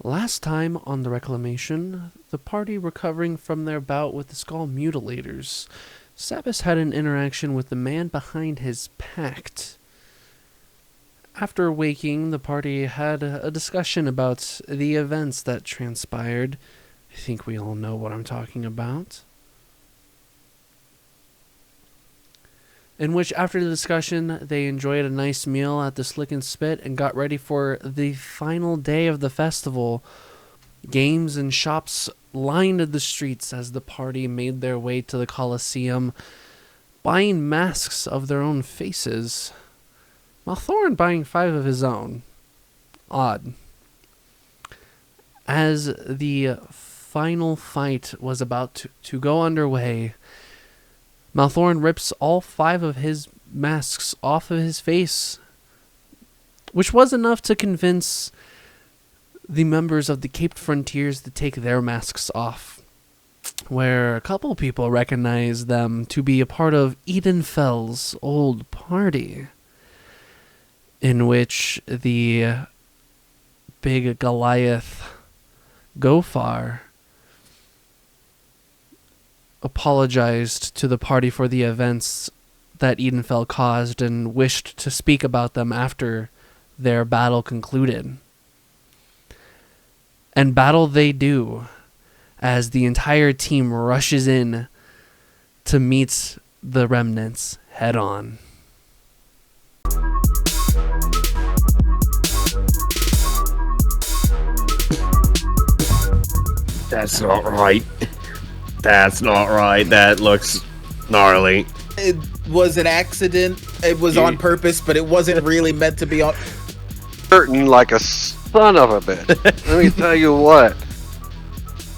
Last time on the Reclamation, the party recovering from their bout with the Skull Mutilators, Sabas had an interaction with the man behind his pact. After waking, the party had a discussion about the events that transpired. I think we all know what I'm talking about. In which, after the discussion, they enjoyed a nice meal at the Slick and Spit and got ready for the final day of the festival. Games and shops lined the streets as the party made their way to the Colosseum, buying masks of their own faces. Maelthorin buying 5 of his own. Odd. As the final fight was about to go underway, Maelthorin rips all 5 of his masks off of his face, which was enough to convince the members of the Caped Frontiers to take their masks off, where a couple people recognized them to be a part of Edenfell's old party, in which the big Goliath Gofar apologized to the party for the events that Edenfell caused and wished to speak about them after their battle concluded. And battle they do, as the entire team rushes in to meet the remnants head on. That's not right. That's not right. That looks gnarly. It was an accident. It was on purpose, but it wasn't really meant to be on. Hurting like a son of a bitch. Let me tell you what.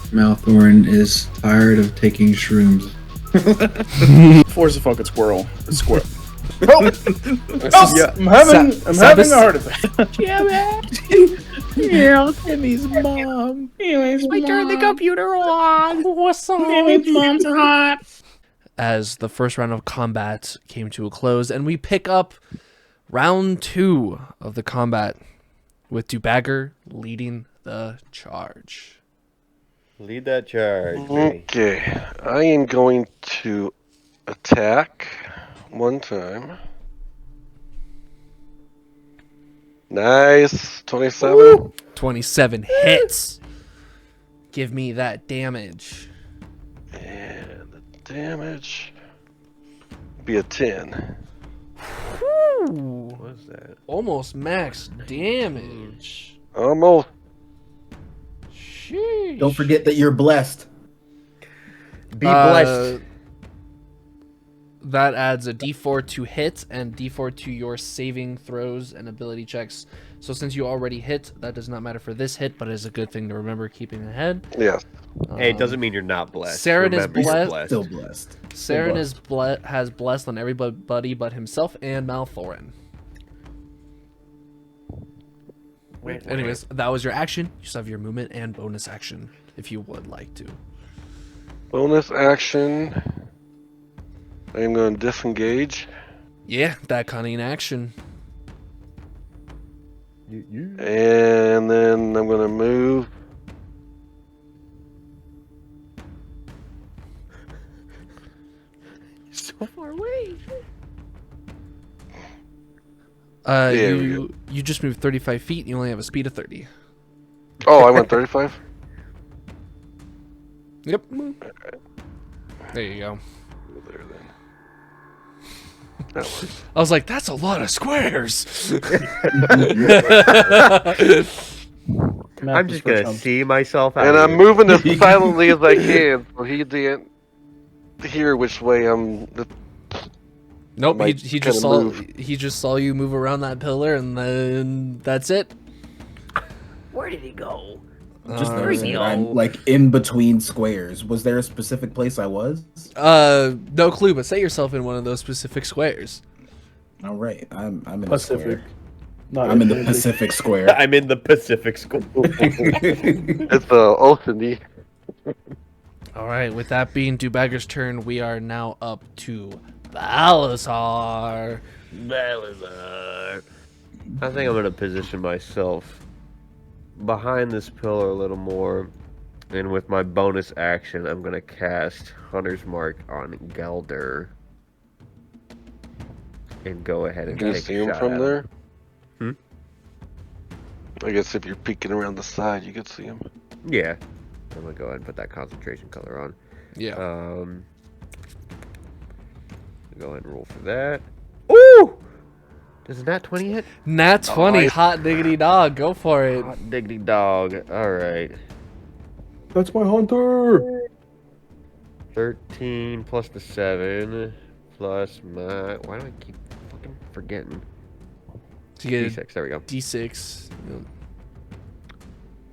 Maelthorin is tired of taking shrooms. Force a fucking squirrel. A squirrel. Yeah. I'm having a heart attack. Yeah, Timmy's mom. I turned the computer on. What's up? Timmy's mom's hot. As the first round of combat came to a close, and we pick up round 2 of the combat with Dubagger leading the charge. Lead that charge. Okay, I am going to attack one time. Nice, 27. Woo! 27 hits. Give me that damage. And the damage be a 10. Whew. What's that? Almost max damage. Almost. Sheesh. Don't forget that you're blessed. Be blessed. That adds a d4 to hit and d4 to your saving throws and ability checks. So since you already hit, that does not matter for this hit, but it is a good thing to remember keeping ahead. Yes. Hey, it doesn't mean you're not blessed. Saren is Remember, you're blessed. Still blessed. Saren has blessed on everybody but himself and Maelthorin. Anyways, that was your action. You still have your movement and bonus action if you would like to. Bonus action. I am going to disengage. Yeah, that cunning action. And then I'm going to move. So far away. You just moved 35 feet. You only have a speed of 30. Oh, I went 35? Yep. There you go. There then. That works. I was like, that's a lot of squares. I'm just going to see myself out And I'm here. moving as silently as I can, so he didn't hear which way I'm. Nope, Might he kinda just saw move. he just saw you move around that pillar, and then that's it. Where did he go? Just Alright. noticing that I'm like in between squares. Was there a specific place I was? No clue, but set yourself in one of those specific squares. All right, I'm in Pacific. the square. I'm in the Pacific Square. I'm in the Pacific School. It's the Oceany. All right, with that being Dubagger's turn, we are now up to Balasar. Balasar. I think I'm going to position myself behind this pillar a little more, and with my bonus action, I'm gonna cast Hunter's Mark on Gelder, and go ahead You and can take see a him shot from at there? Hmm? I guess if you're peeking around the side, you could see him. Yeah, I'm gonna go ahead and put that concentration color on. Yeah. Go ahead and roll for that. Ooh! Does that 20 hit? Nat 20, hot diggity dog. Go for it. Hot diggity dog. Alright. That's my hunter. 13 plus the 7 plus my... Why do I keep fucking forgetting? To get D6, there we go. D6. Yep.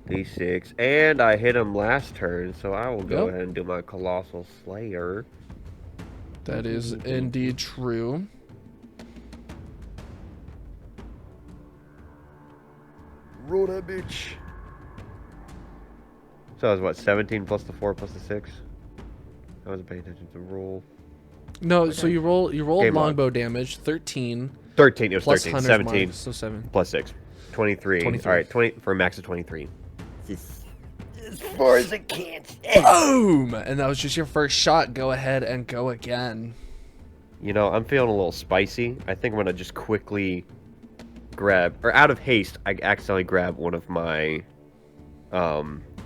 D6. And I hit him last turn, so I will go Yep. ahead and do my Colossal Slayer. That is indeed true. Roll that bitch. So I was what, 17 plus the 4 plus the 6? I wasn't paying attention to the roll. No, so you rolled Game log. longbow damage, 13. 13, it was Plus 13. Hunter's 17 Mark, so 7. plus 6. 23. 23. Alright, 20 for a max of 23. As far as it can stand. Boom! And that was just your first shot. Go ahead and go again. You know, I'm feeling a little spicy. I think I'm gonna just quickly grab, or out of haste, I accidentally grab one of my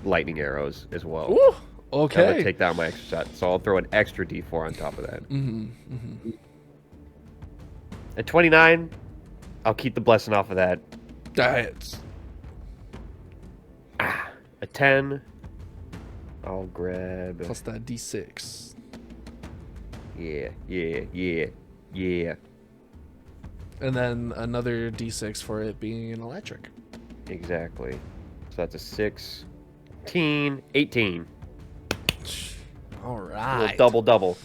lightning arrows as well. Ooh, I'm okay. gonna take that on my extra shot, so I'll throw an extra D4 on top of that. At 29, I'll keep the blessing off of that. That A 10, I'll grab. plus that D6. Yeah. And then another D6 for it being an electric. Exactly. So that's a 16, 18. All A little right. double.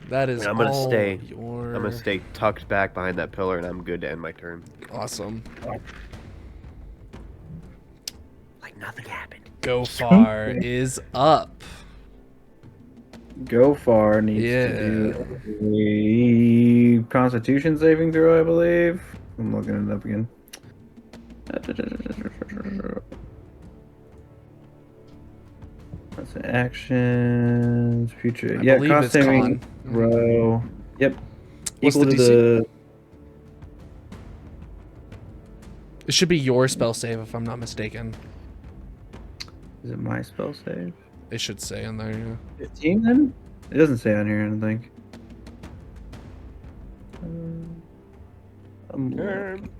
That is And I'm gonna all stay. your... I'm gonna stay tucked back behind that pillar, and I'm good to end my turn. Awesome. Like nothing happened. Go far is up. Go far needs to do a Constitution saving throw, I believe. I'm looking it up again. That's actions, future. I Yeah, believe cost it's saving con. throw. Yep. What's Equal the to DC? the. It should be your spell save if I'm not mistaken. Is it my spell save? It should say in there. Yeah. 15 then? It doesn't say on here, I don't think.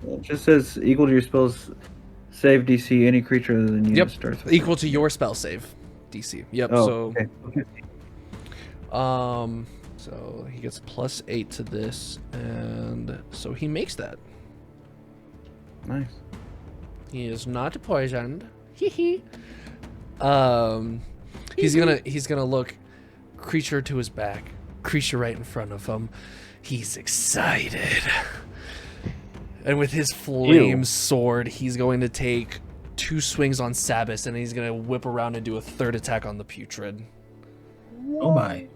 It just says equal to your spell's save DC, any creature other than you Yep. starts with Equal to your spell save DC. Yep. Oh, okay. So he gets +8 to this, and so he makes that. Nice. He is not poisoned. Hee. He's gonna look creature to his back, creature right in front of him. He's excited. And with his flame sword, he's going to take 2 swings on Sabas, and he's going to whip around and do a 3rd attack on the putrid. Oh my.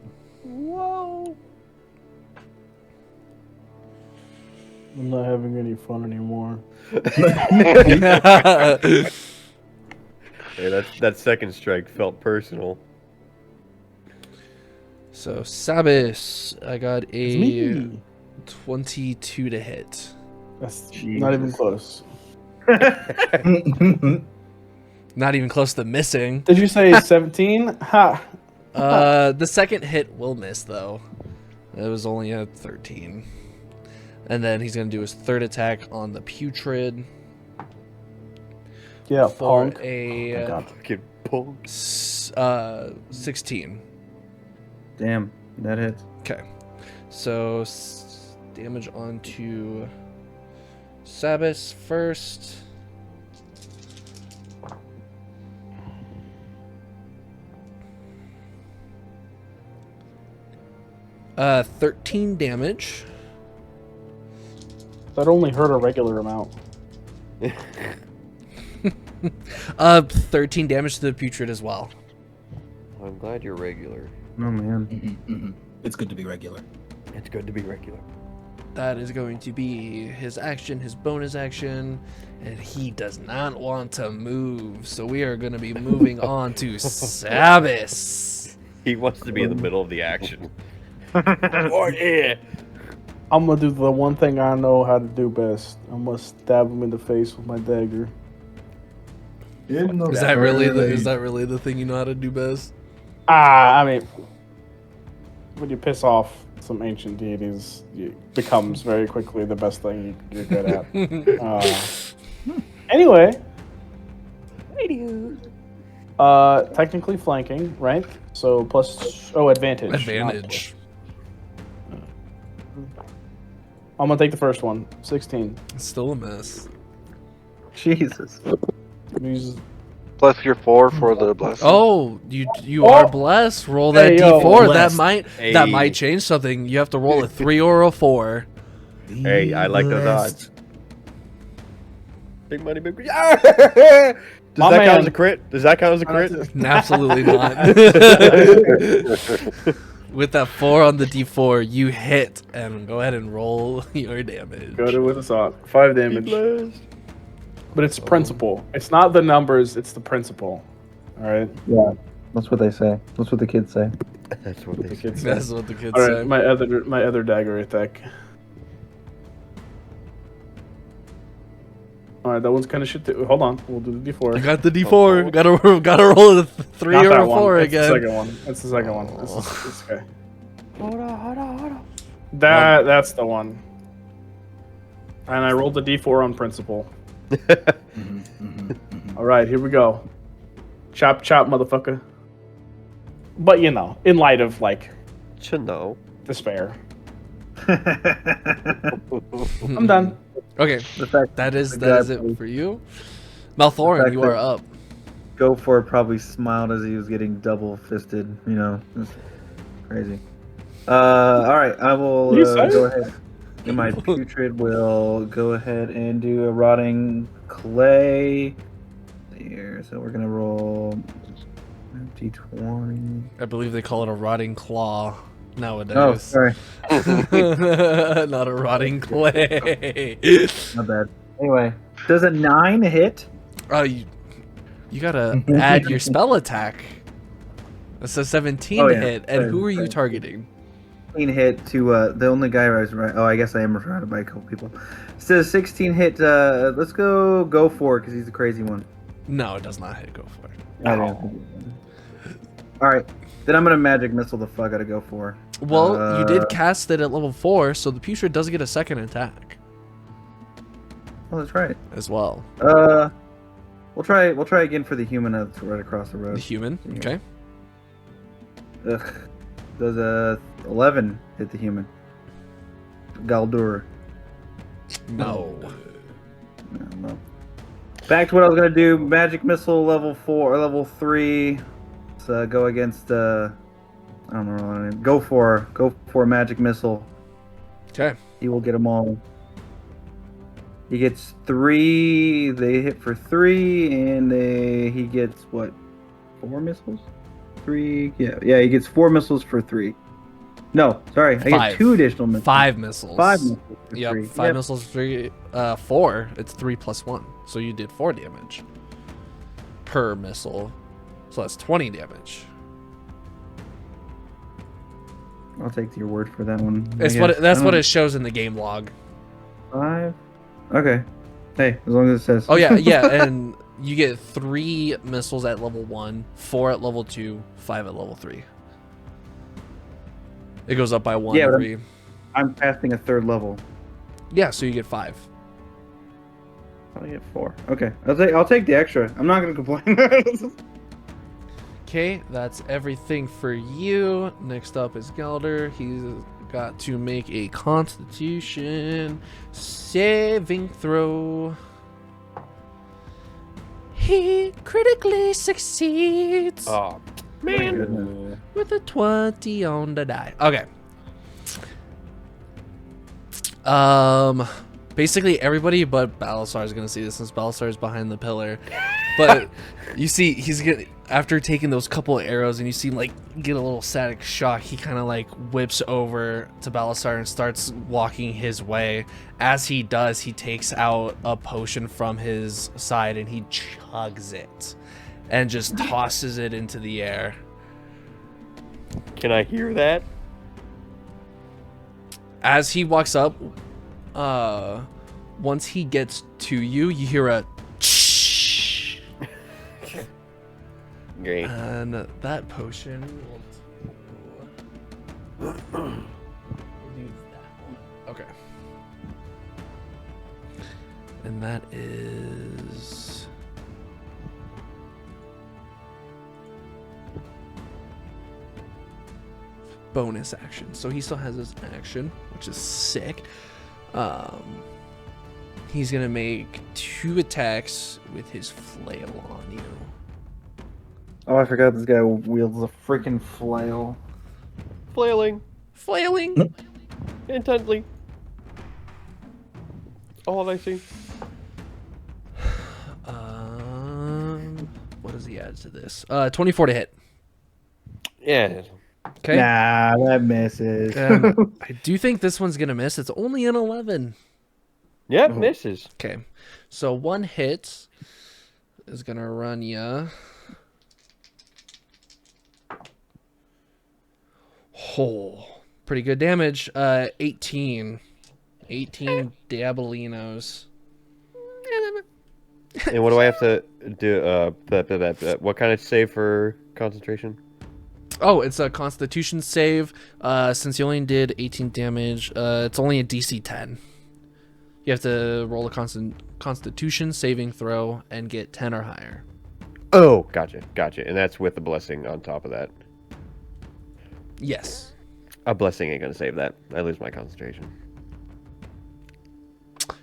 I'm not having any fun anymore. Yeah, that second strike felt personal. So Sabas, I got It's a me. 22 to hit. That's not even close. Not even close to missing. Did you say 17? Ha! The second hit will miss though. It was only a 13. And then he's gonna do his 3rd attack on the putrid Yeah, for punk. a Oh, God. Fucking punk. 16. Damn, that hits. Okay, so damage onto Sabas first. Uh, 13 damage. That only hurt a regular amount. 13 damage to the putrid as well. I'm glad you're regular. Oh man. It's good to be regular. It's good to be regular. That is going to be his action, his bonus action, and he does not want to move. So we are going to be moving on to Sabas. He wants to be in the middle of the action. Oh yeah! I'm gonna do the one thing I know how to do best. I'm gonna stab him in the face with my dagger. Is that really the thing you know how to do best? I mean, when you piss off some ancient deities, it becomes very quickly the best thing you're good at. Anyway, technically flanking, right? So plus advantage. Advantage. I'm gonna take the first one. 16. It's still a miss. Jesus. Use- Plus your 4 for the blessing. Oh, you are blessed. Roll that Hey, yo, D4. blessed. That might change something. You have to roll a 3 or a 4. Hey, I like those odds. Big money, big. My Does that count man. as a crit? Does that count as a crit? Absolutely not. With that 4 on the D4, you hit, and go ahead and roll your damage. Go to with a sock. 5 Be damage. blessed. But it's principle. It's not the numbers, it's the principle. Alright? Yeah, that's what they say. That's what the kids say. That's what they The say. kids say. That's what the kids Alright, say. my other dagger attack. Alright, that one's kind of shit too. Hold on, we'll do the I D4. got the D4. Gotta roll a 3 Not or that a one. 4 That's again. the second one. That's the second one. This guy. Hold on. That's the one. And I rolled the D4 on principle. Alright, here we go. Chop, chop, motherfucker. But you know, in light of like No. despair. I'm done. Okay, The fact that is guy it for you. Maelthorin, you are up. Go for it probably smiled as he was getting double fisted, you know. It's crazy. Alright, I will You say? go ahead. And my putrid will go ahead and do a rotting clay. Here, so we're gonna roll D20. I believe they call it a rotting claw nowadays. Oh, sorry. Not a rotting clay. Not bad. Anyway, does a 9 hit? You gotta add your spell attack. It's a 17 Oh, to yeah. hit. And Sorry, who are you sorry. targeting? 16 hit to the only guy I was right. Oh, I guess I am surrounded by a couple people. So 16 hit. Let's go for it because he's the crazy one. No, it does not hit. Go for it. All right, then I'm gonna magic missile the fuck out of go for. Well, you did cast it at level 4, so the putrid does get a second attack Oh, that's right. as well. We'll try again for the human that's right across the The road. human. Okay. Ugh. Does a 11 hit the human? Galdur. No. No. Back to what I was gonna do. Magic missile level 4 or level 3. So go against I don't know. Go for magic missile. Okay. He will get them all. He gets 3. They hit for 3, and he gets what? 4 missiles? 3. Yeah. He gets 4 missiles for 3. No, sorry. I 5. get 2 additional missiles. 5 missiles. 5 missiles for Yep. 3. 5 missiles for 3. 4. It's 3 plus 1. So you did 4 damage per missile. So that's 20 damage. I'll take your word for that one. That's what it shows in the game log. 5. Okay. Hey, as long as it says. Oh yeah, yeah, and you get 3 missiles at level 1, 4 at level 2, 5 at level 3. It goes up by 1 Yeah, but every. I'm casting a 3rd level. Yeah, so you get 5. I get 4. Okay, I'll take the extra. I'm not gonna complain. Okay, that's everything for you. Next up is Gelder. He's got to make a Constitution saving throw. He critically succeeds Oh, man. with a 20 on the die. Okay. Basically everybody but Balasar is gonna see this since Balasar is behind the pillar. But you see, after taking those couple of arrows, and you see him like get a little static shock. He kind of like whips over to Balasar and starts walking his way. As he does, he takes out a potion from his side and he chugs it, and just tosses it into the air. Can I hear that? As he walks up, once he gets to you, you hear a shh. Great. And that potion will do that one. Okay. And that is bonus action. So he still has his action, which is sick. He's gonna make 2 attacks with his flail on you. Oh, I forgot this guy wields a freaking flail. Flailing Flailing. intently. All I see. What does he add to this? 24 to hit. Yeah. Okay. Nah, that misses. I do think this one's gonna miss. It's only an 11. Yep, misses. Okay, so 1 hit is gonna run ya. Oh, pretty good damage. 18 Diabolinos. And what do I have to do? What kind of save for concentration? Oh, it's a Constitution save. Since you only did 18 damage, it's only a DC 10. You have to roll a Constitution saving throw and get 10 or higher. Oh, gotcha. And that's with the blessing on top of that. Yes. A blessing ain't gonna save that. I lose my concentration.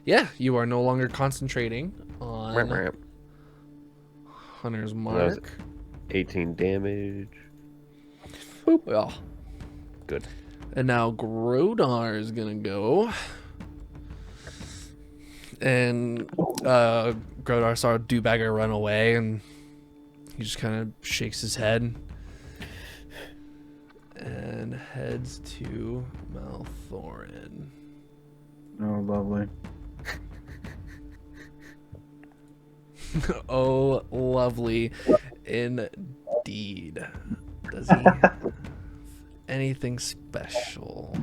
Yeah, you are no longer concentrating on Hunter's Mark. 18 damage. Boop. Well, Good. and now Grodar is gonna go. And Grodar saw Dewbagger run away, and he just kind of shakes his head and heads to Maelthorin. Oh, lovely. Oh, lovely indeed. Does he anything special?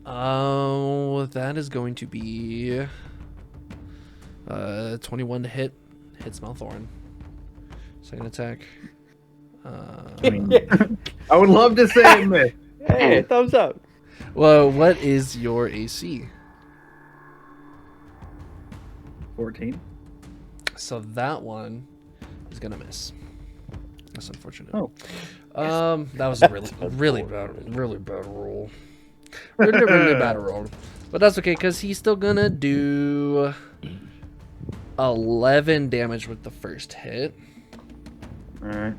That is going to be 21 to hit. Hits Maelthorin. Second attack. I would love to say it missed. Hey, thumbs up. Well, what is your AC? 14. So that one is gonna miss. That's unfortunate. Oh. That was a really bad roll. Really bad roll. But that's okay, because he's still gonna do 11 damage with the first hit. Alright.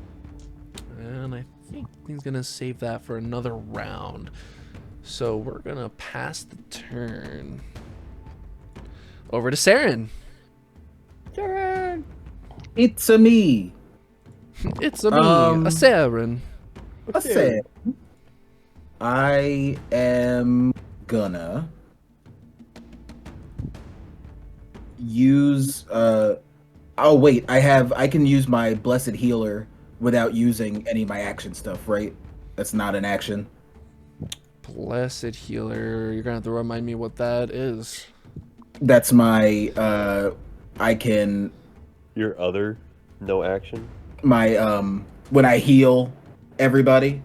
And I think he's gonna save that for another round. So we're gonna pass the turn over to Saren. Saren! It's a me. It's a me, a Saren. A Saren. I am gonna use oh wait, I can use my blessed healer without using any of my action stuff, right? That's not an action. Blessed healer. You're gonna have to remind me what that is. That's my I can Your other no action? my when I heal everybody.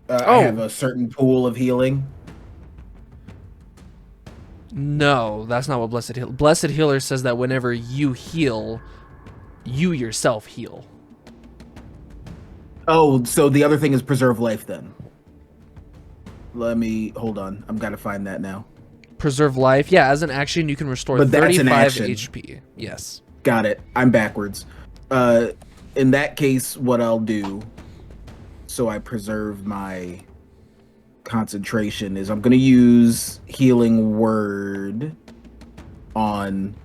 I have a certain pool of healing. No, that's not what Blessed Healer. Blessed Healer says that whenever you heal, you yourself heal. Oh, so the other thing is preserve life then. Let me hold on. I'm gotta find that now. Preserve life. Yeah, as an action, you can restore But that's an 35 action. HP. Yes. Got it. I'm backwards. In that case, what I'll do, so I preserve my concentration, is I'm gonna use Healing Word on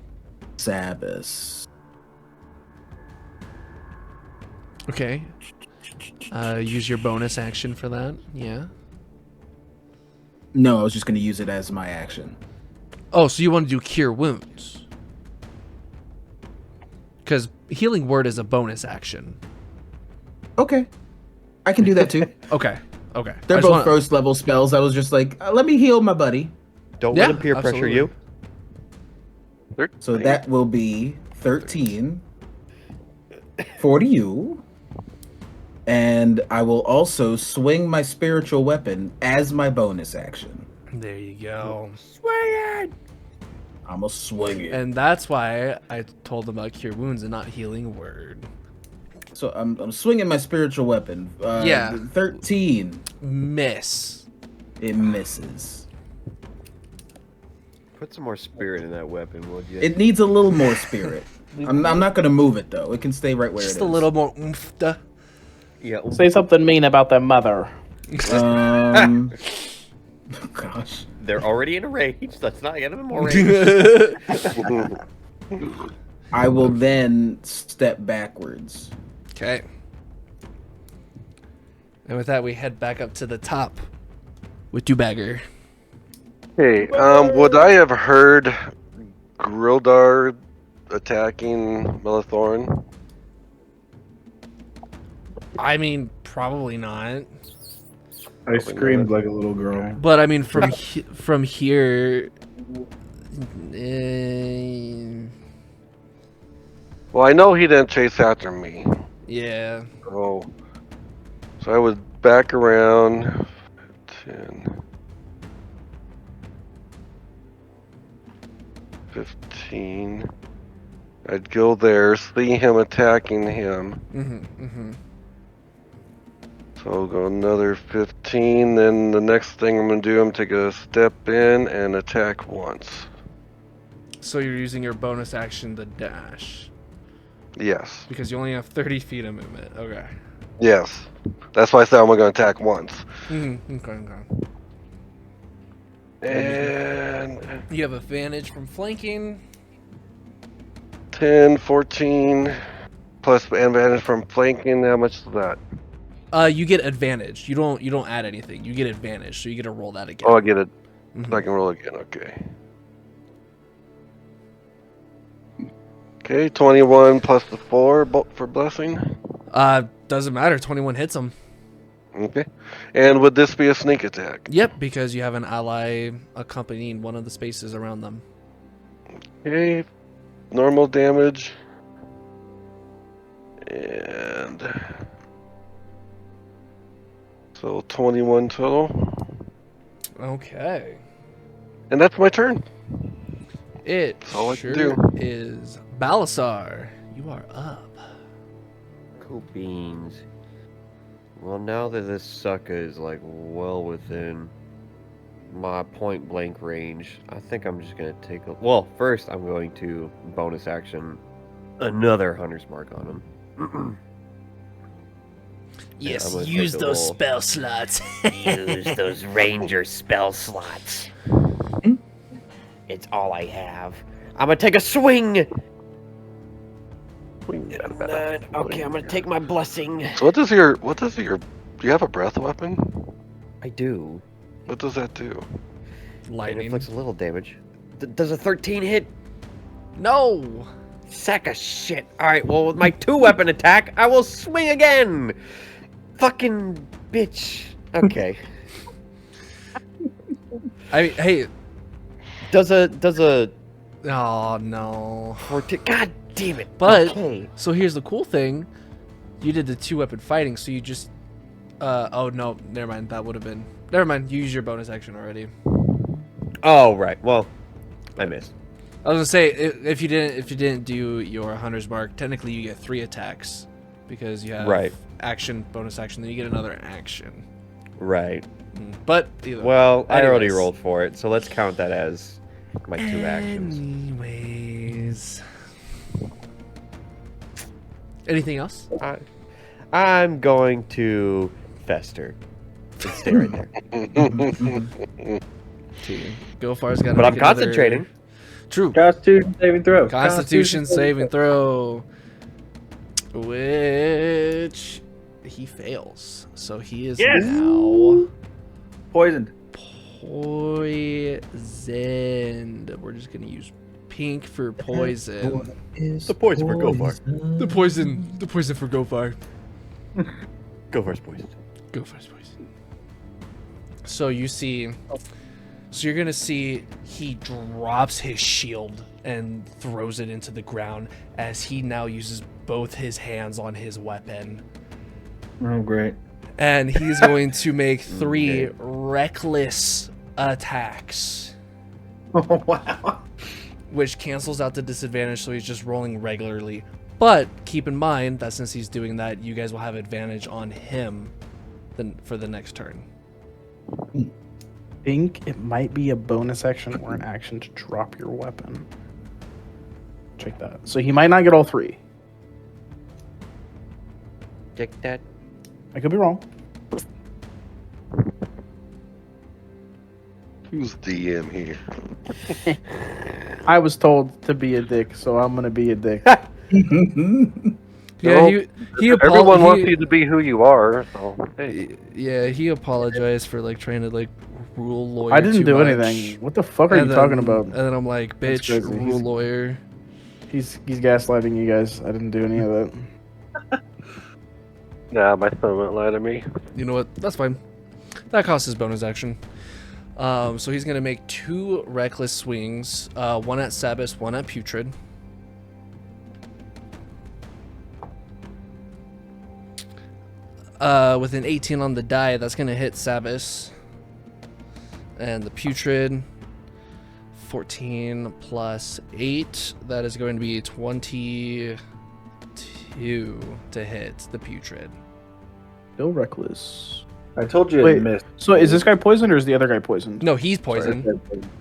Sabas. Okay. Use your bonus action for that. Yeah. No, I was just going to use it as my action. Oh, so you want to do Cure Wounds? Because Healing Word is a bonus action. Okay. I can do that too. Okay. Okay. They're both first level spells. I was just like, let me heal my buddy. Don't let him peer pressure you. So that will be 13 for you. And I will also swing my spiritual weapon as my bonus action. There you go. Swing it! I'm gonna swing it. And that's why I told them about Cure Wounds and not Healing Word. So I'm swinging my spiritual weapon. Yeah. 13. Miss. It misses. Put some more spirit in that weapon, would you? It needs a little more spirit. I'm not gonna move it though. It can stay right where Just it is. a little more oomph. Yeah. Say something mean about their mother. Gosh. They're already in a rage. Let's not get them in more rage. I will then step backwards. Okay. And with that, we head back up to the top with Dewbagger. Hey, would I have heard Grildar attacking Maelthorin? I mean, probably not. I screamed like a little girl. But I mean, from from here. Well, I know he didn't chase after me. Yeah. Oh. So I would back around 10, 15. I'd go there, see him attacking him. So I'll go another 15, then the next thing I'm going to do, I'm take a step in and attack once. So you're using your bonus action to dash. Yes. Because you only have 30 feet of movement. Okay. Yes. That's why I said I'm going to attack once. Okay. And You have advantage from flanking. 10, 14, plus advantage from flanking. How much is that? You get advantage. You don't add anything. You get advantage, so you get to roll that again. Oh, I get it. So I can roll again. Okay. Okay, 21 plus the 4 for blessing. Doesn't matter. 21 hits him. Okay. And would this be a sneak attack? Yep, because you have an ally accompanying one of the spaces around them. Okay. Normal damage. And so 21 total. Okay. And that's my turn. It That's all I can sure do. is. Balasar, you are up. Cool beans. Well, now that this sucker is like well within my point blank range, I think I'm just gonna take a. Well, first I'm going to bonus action another hunter's mark on him. Yes, I'm gonna use take a those roll. spell slots. Use those ranger spell slots. It's all I have. I'm gonna take a swing. Okay, I'm gonna take my blessing. So what does your do you have a breath weapon? I do. What does that do? It Lightning. inflicts a little damage. Does a 13 hit? No. Sack of shit. Alright, well, with my 2-weapon attack, I will swing again! Fucking bitch. Okay. I mean, hey. Does a Oh no. 14... God damn it. But Okay. so here's the cool thing. You did the 2-weapon fighting, so you just. Oh no, never mind. That would have been. Never mind. You used your bonus action already. Oh, right. Well, I missed. I was gonna say if you didn't do your hunter's mark, technically you get 3 attacks because you have Right. action, bonus action, then you get another action. Right. But either. Well, I already Anyways. rolled for it, so let's count that as my 2 actions. Anyways. Anything else? I'm going to fester and stay right there. Go far's got. But I'm concentrating. True. Constitution saving throw. Constitution saving throw. Which he fails. So he is now Poisoned. poisoned. We're just going to use pink for poison. The poison for Gofar. The poison for Gofar. Gofar's poison. Gofar's poison. So you see, you're going to see he drops his shield and throws it into the ground as he now uses both his hands on his weapon. Oh, great. And he's going to make 3 reckless attacks. Oh, wow. Which cancels out the disadvantage, so he's just rolling regularly. But keep in mind that since he's doing that, you guys will have advantage on him for the next turn. I think it might be a bonus action or an action to drop your weapon. Check that. So he might not get all 3. Check that. I could be wrong. Who's DM here? I was told to be a dick, so I'm gonna be a dick. Yeah, Everyone wants you to be who you are. So, hey. Yeah, he apologized for like trying to like rule lawyer. I didn't too do much. anything. What the fuck are you talking about? And then I'm like, bitch, crazy. rule lawyer. He's gaslighting you guys. I didn't do any of that. Nah, my son won't lie to me. You know what? That's fine. That costs his bonus action. So he's gonna make 2 reckless swings. One at Sabas, one at Putrid. With an 18 on the die, that's gonna hit Sabas. And the Putrid, 14 plus 8, that is going to be 22 to hit the Putrid. Still reckless. I told you Wait, it missed. So is this guy poisoned or is the other guy poisoned? No, he's poisoned,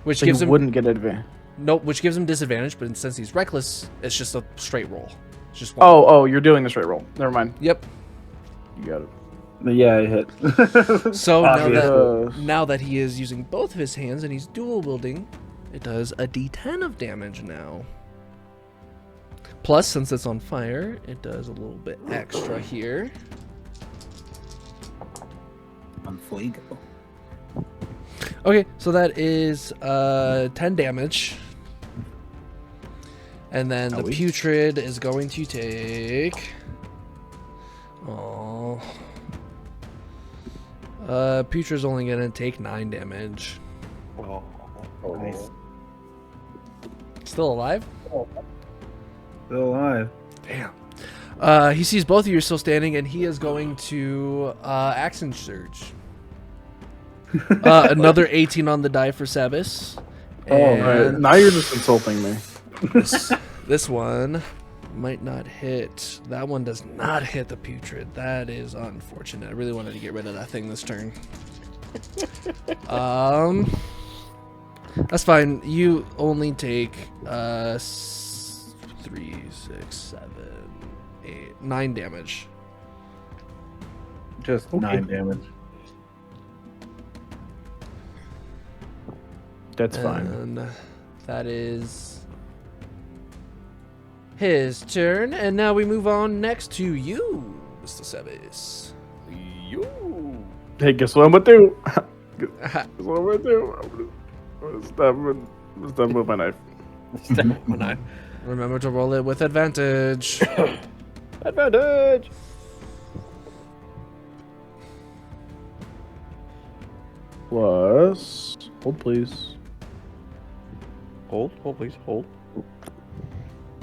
which So gives he him wouldn't get advantage. nope, which gives him disadvantage. But since he's reckless, it's just a straight roll. It's just one. Oh, you're doing the straight roll. Never mind. Yep. You got it. Yeah, it hit. So Obvious. now that he is using both of his hands and he's dual wielding, it does a D10 of damage now. Plus, since it's on fire, it does a little bit extra here. On fuego. Okay, so that is 10 damage. And then the Putrid is going to take... Oh. Putrid's only going to take 9 damage. Oh, Nice. Still alive? Still alive. Damn. He sees both of you are still standing, and he is going to Action Surge. Another 18 on the die for Sabas. Right. Now you're just insulting me. This one might not hit. That one does not hit the Putrid. That is unfortunate. I really wanted to get rid of that thing this turn. That's fine. You only take 3, 6, 7, 8, 9 damage. Just 9 damage. That's fine. And that is his turn. And now we move on next to you, Mr. Sabas. You. Hey, guess what I'm gonna do? Guess what I'm gonna do? I'm gonna stab with my knife. Remember to roll it with advantage. Advantage! Plus, hold please. Hold, please, hold.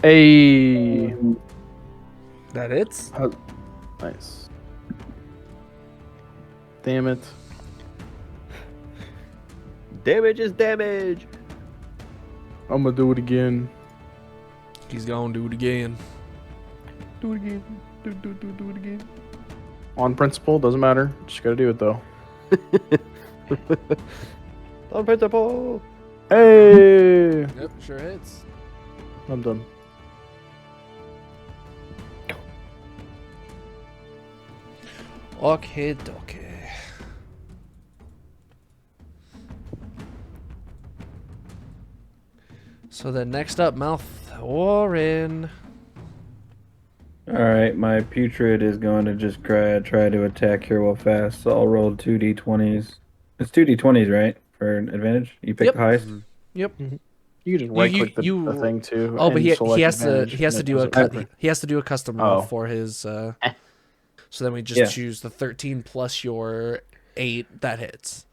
Hey, That hits. nice. Damn it. Damage is damage! I'm gonna do it again. He's gonna do it again. Do it again. Do it again. On principle, doesn't matter. Just gotta do it though. On principle! Hey, Yep, sure hits. I'm done. Okay, dokie. So then next up, Maelthorin. Alright, my putrid is going to just try to attack here real fast. So I'll roll 2d20s. It's 2d20s, right? For an advantage? You pick Yep. the highest? Yep. You can just right click the thing too. Oh, but and he select has to advantage, he has to and it do a does it. he has to do a custom roll Oh. for his. So then we just choose the 13 plus your 8 that hits.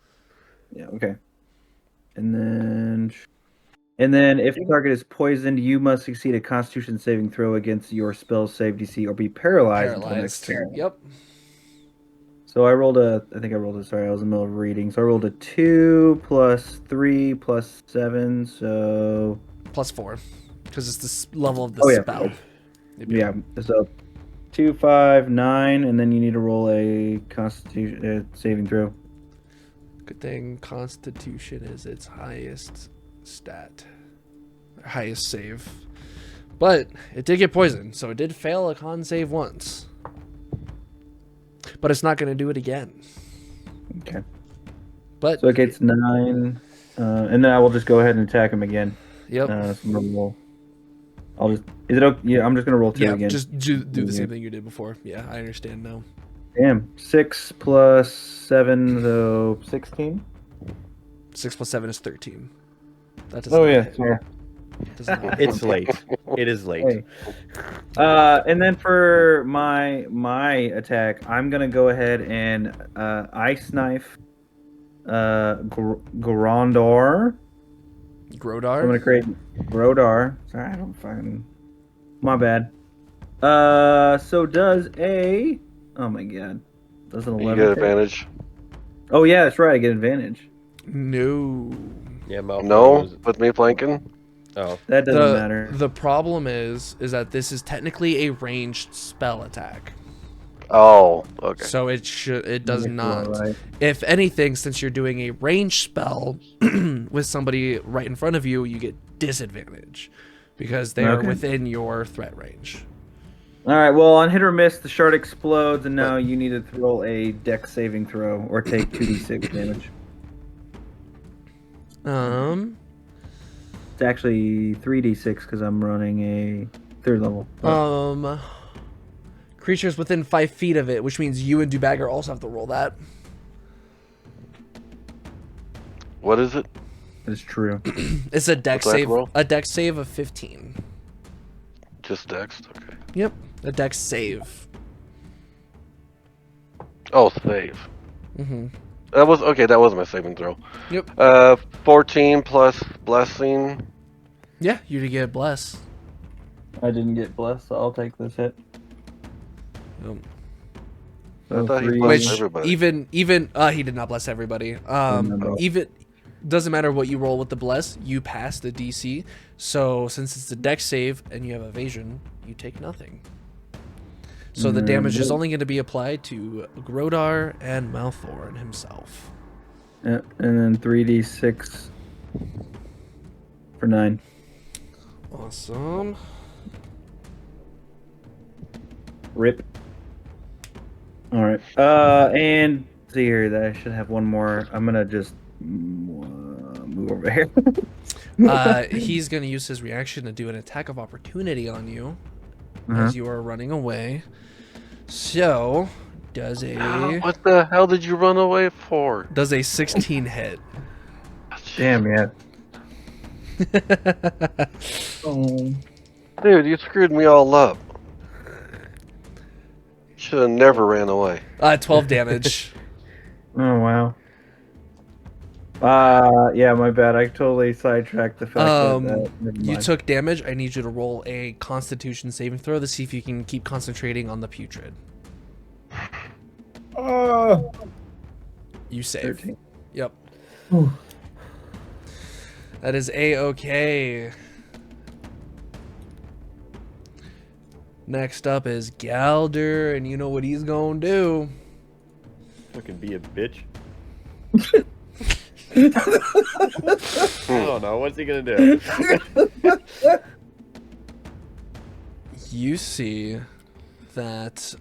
Yeah, okay. And then if the target is poisoned, you must succeed a Constitution saving throw against your spell save DC or be paralyzed until next turn. Yep. So I think I rolled a, sorry, I was in the middle of reading. So I rolled a 2 plus 3 plus 7, so... Plus 4, because it's the level of the spell. Yeah, so 2, 5, 9, and then you need to roll a Constitution saving throw. Good thing Constitution is its highest stat. Highest save. But it did get poisoned, so it did fail a con save once. But it's not going to do it again. Okay. But so it gets 9, and then I will just go ahead and attack him again. Yep. I'll just... Is it okay? Yeah, I'm just going to roll 2 again. Just do the same thing you did before. Yeah, I understand now. Damn. 6 plus 7, so 16? 6 plus 7 is 13. That does It's late. It is late. Hey. And then for my attack, I'm gonna go ahead and ice knife Grondor. Grodar? I'm gonna create Grodar. Sorry, I don't fucking... My bad. So does a... Oh my god. Does an 11 You get advantage. Oh yeah, that's right, I get advantage. No. Yeah, Malfoy No? With me flanking? Oh. That doesn't matter. The problem is that this is technically a ranged spell attack. Oh, okay. So it does not. Right. If anything, since you're doing a ranged spell with somebody right in front of you, you get disadvantage because they are within your threat range. All right. Well, on hit or miss, the shard explodes, and now you need to roll a dex saving throw or take 2d6 damage. It's actually 3d6 because I'm running a 3rd level. Creatures within 5 feet of it, which means you and Dubagger also have to roll that. What is it? It's true. It's a dex What's that save. roll? A dex save of 15. Just dexed? Okay. Yep, a dex save. Oh, save. Mm-hmm. That was my saving throw. Yep. 14 plus blessing. Yeah, you to get bless. I didn't get blessed, so I'll take this hit. Yep. I thought he three- blessed Which everybody. even he did not bless everybody. Even doesn't matter what you roll with the bless, you pass the DC. So since it's a dex save and you have evasion, you take nothing. So the damage is only going to be applied to Grodar and Maelthorin himself. Yeah, and then 3d6 for 9. Awesome. Rip. All right. And see here, that I should have one more. I'm gonna just move over here. He's going to use his reaction to do an attack of opportunity on you as you are running away. So, does a... What the hell did you run away for? Does a 16 hit. Damn, yeah. Dude, you screwed me all up. Should have never ran away. 12 damage. Oh, wow. Yeah, my bad. I totally sidetracked the fact that never you mind. took damage. I need you to roll a Constitution saving throw to see if you can keep concentrating on the putrid. You save. 13. Yep. That is A-okay. Next up is Galder, and you know what he's gonna do. Fucking be a bitch. I don't know. What's he gonna do? You see that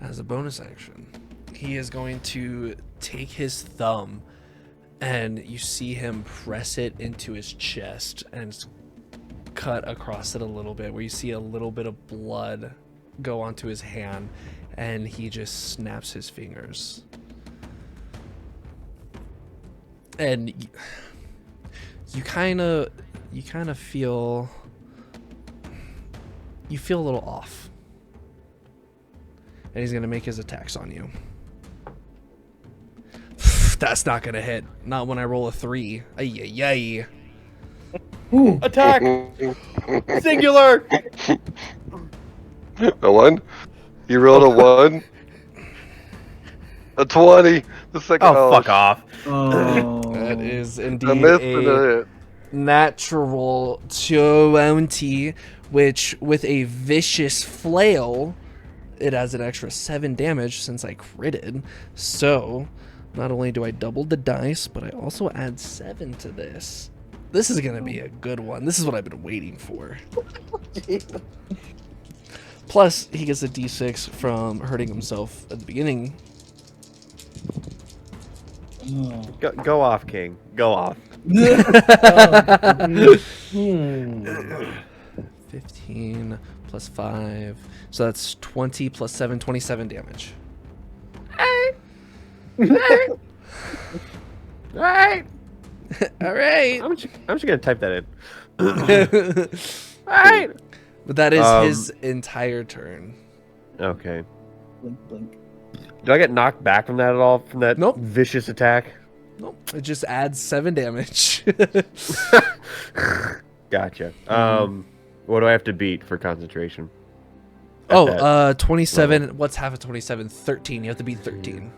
as a bonus action, he is going to take his thumb and you see him press it into his chest and it's cut across it a little bit, where you see a little bit of blood go onto his hand, and he just snaps his fingers. And you kind of feel a little off. And he's gonna make his attacks on you. That's not gonna hit. Not when I roll a 3. Ay. Attack! Singular! A 1? You rolled a 1? A 20. The second. Oh, fuck off. Oh. That is I indeed missed a it. natural 20, which with a vicious flail, it has an extra 7 damage since I critted. So, not only do I double the dice, but I also add 7 to this. This is going to be a good one. This is what I've been waiting for. Plus, he gets a d6 from hurting himself at the beginning. Go off, King. Go off. 15 plus 5. So that's 20 plus 7, 27 damage. Alright. Alright. I'm just gonna type that in. Alright. But that is his entire turn. Okay. Blink, blink. Do I get knocked back from that at all? From that Nope. vicious attack? Nope. It just adds 7 damage. Gotcha. What do I have to beat for concentration? 27. Level. What's half of 27? 13. You have to beat 13.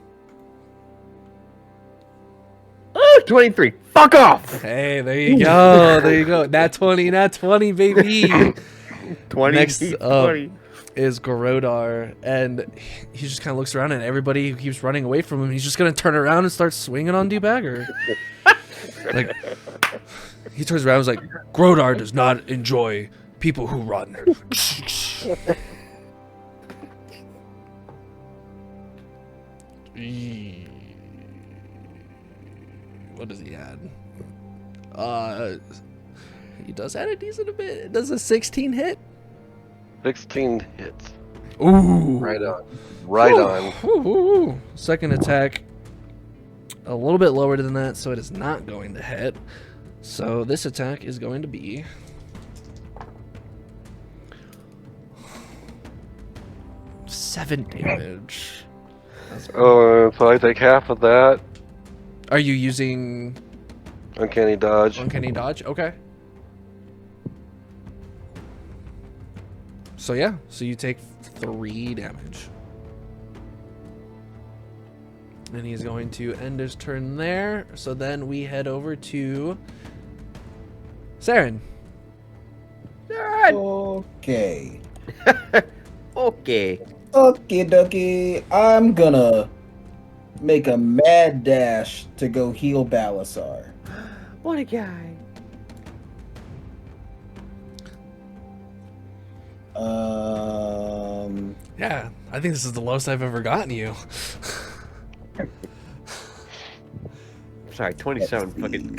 23. Fuck off! Hey, there you go. There you go. Nat 20, baby. 20. Next 20. up is Gorodar, and he just kind of looks around, and everybody who keeps running away from him, he's just going to turn around and start swinging on Debagger. Like, he turns around and is like, Gorodar does not enjoy people who run. What does he add? He does add a decent bit. Does a 16 hit? 16 hits. Ooh. Right on. Right on. Ooh. Second attack, a little bit lower than that, so it is not going to hit. So this attack is going to be 7 damage. Oh, so I take half of that. Are you using Uncanny dodge. Uncanny dodge? Okay. So yeah, so you take 3 damage. And he's going to end his turn there. So then we head over to Saren. Okay. Okay. Okie dokie. I'm gonna make a mad dash to go heal Balasar. What a guy. Yeah, I think this is the lowest I've ever gotten you. Sorry, 27 fucking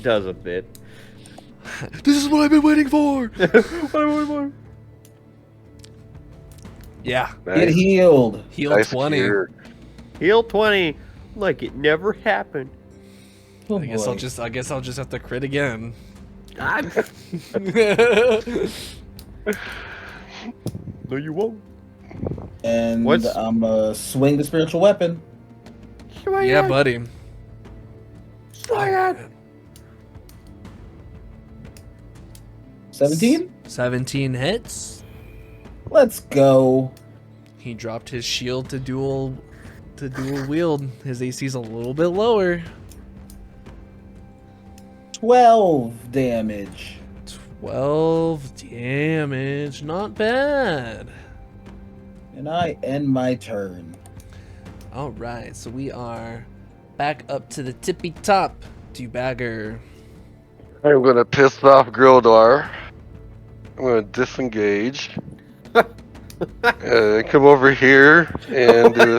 does a bit. This is what I've been waiting for. Yeah. Get healed. Heal Nice 20. cure. Heal 20 like it never happened. Oh, I guess boy. I'll just have to crit again. No, you won't. And What's- I'm gonna swing the spiritual weapon. Yeah, buddy. Swing it. 17? 17 hits. Let's go. He dropped his shield to dual wield. His AC's a little bit lower. 12 damage. 12 damage. Not bad. And I end my turn. All right, so we are back up to the tippy top. Debagger. I'm gonna piss off Grildar. I'm gonna disengage. Come over here and do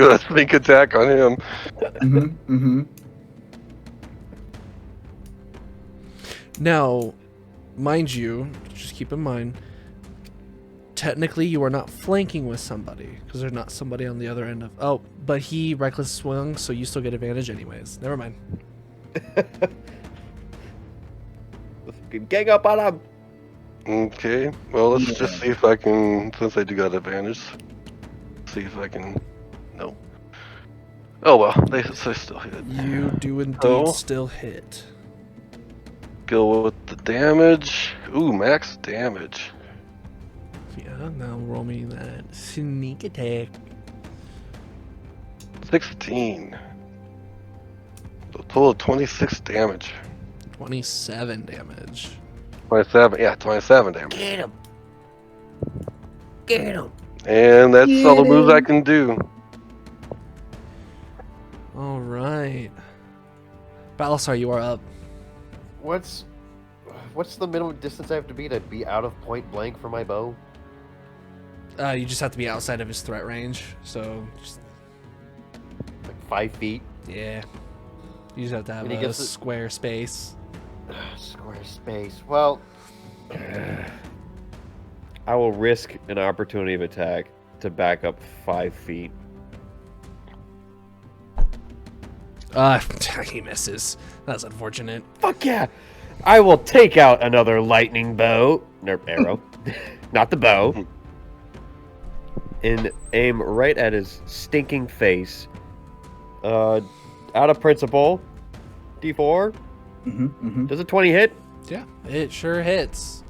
a sneak attack on him. Now, mind you, just keep in mind, technically you are not flanking with somebody because there's not somebody on the other end of. Oh, but he reckless swung, so you still get advantage anyways. Never mind. Gang up on him. Okay. Well, let's just see if I can, since I do got advantage. See if I can. No. Oh well, they still hit. You do indeed still hit. Go with the damage. Ooh, max damage. Yeah, now roll me that sneak attack. 16. So a total of 26 damage. 27 damage. 27, yeah, 27 damage. Get him. Get him. And that's all the moves I can do. All right. Balasar, you are up. What's the minimum distance I have to be out of point blank for my bow? You just have to be outside of his threat range. So, just, Like 5 feet. yeah. You just have to have And he a gets square space. Square space. Well, I will risk an opportunity of attack to back up 5 feet. He misses. That's unfortunate. Fuck yeah! I will take out another lightning bow. Arrow. Not the bow. And aim right at his stinking face. Out of principle. D4. Does a 20 hit? Yeah, it sure hits.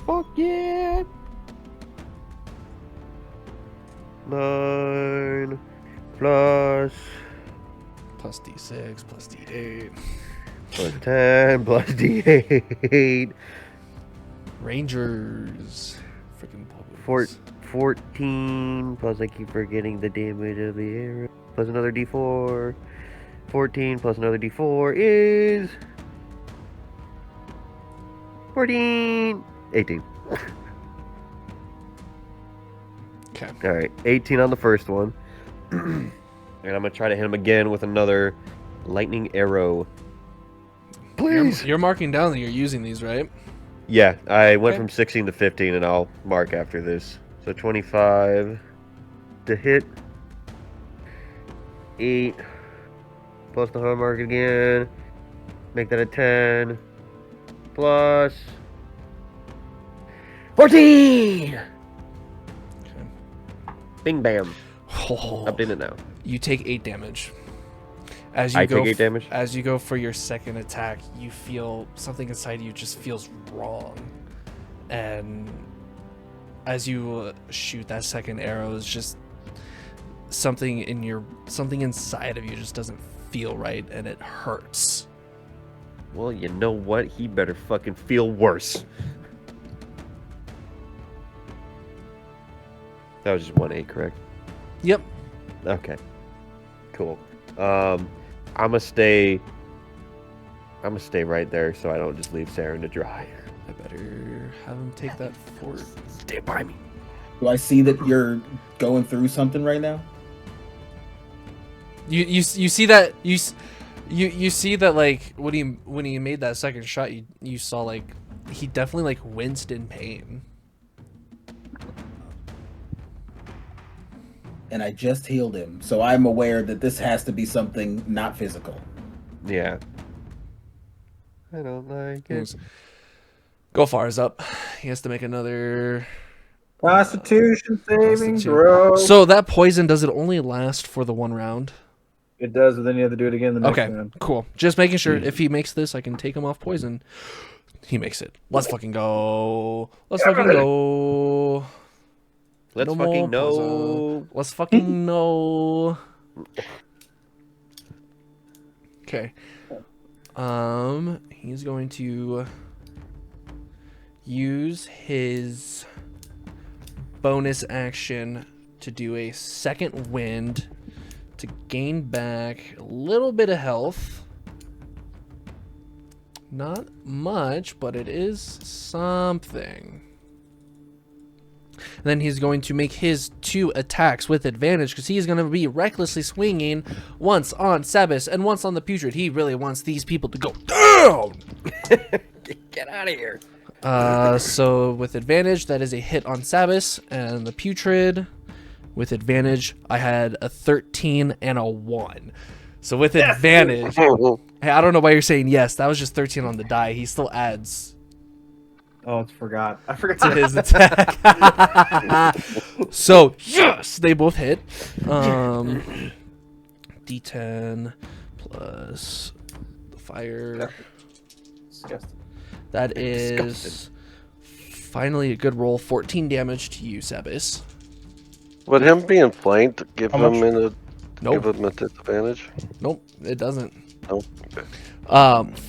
Fuck yeah! 9 plus Plus D6, plus D8. plus 10 plus D8. Rangers. Freaking bubbles. 14 plus I keep forgetting the damage of the arrow. Plus another D4. 14 plus another D4 is 14. 18. Okay. Alright, 18 on the first one. And I'm gonna try to hit him again with another lightning arrow. Please! You're marking down that you're using these, right? Yeah, I went Okay. from 16 to 15 and I'll mark after this. So 25 to hit. 8 plus the hard mark again. Make that a 10. Plus 14! Okay. Bing bam. Oh, Update it now. you take 8 damage. As you I go take 8 damage? As you go for your second attack, you feel something inside you just feels wrong. And as you shoot that second arrow, it's just something inside of you just doesn't feel right and it hurts. Well, you know what? He better fucking feel worse. That was just 1-8, correct? Yep. Okay. Cool. I'm gonna stay right there so I don't just leave Saren to dry. I better have him take that fort. Stay by me. Do I see that you're going through something right now? You see that you see that, like, when he made that second shot, you saw, like, he definitely, like, winced in pain. And I just healed him, so I'm aware that this has to be something not physical. Yeah. I don't like it. Gofar's up. He has to make another. Constitution saving Constitution. throw. So that poison, does it only last for the 1 round? It does, but then you have to do it again the next Okay, round. cool. Just making sure if he makes this, I can take him off poison. He makes it. Let's fucking go. Let's fucking go. Let's No more fucking know. poison. Let's fucking know. Okay. He's going to use his bonus action to do a second wind to gain back a little bit of health. Not much, but it is something. Then he's going to make his 2 attacks with advantage because he's going to be recklessly swinging once on Sabas and once on the Putrid. He really wants these people to go down. out of here. So with advantage, that is a hit on Sabas, and the putrid with advantage, I had a 13 and a 1. So with advantage, hey, I don't know why you're saying yes. That was just 13 on the die. He still adds Oh, I forgot to his attack. So yes, they both hit. D10 plus the fire. Disgusting. That is finally a good roll. 14 damage to you, Sabas. Would him being flanked give How him much? Nope. a disadvantage? Nope, it doesn't. No. Okay.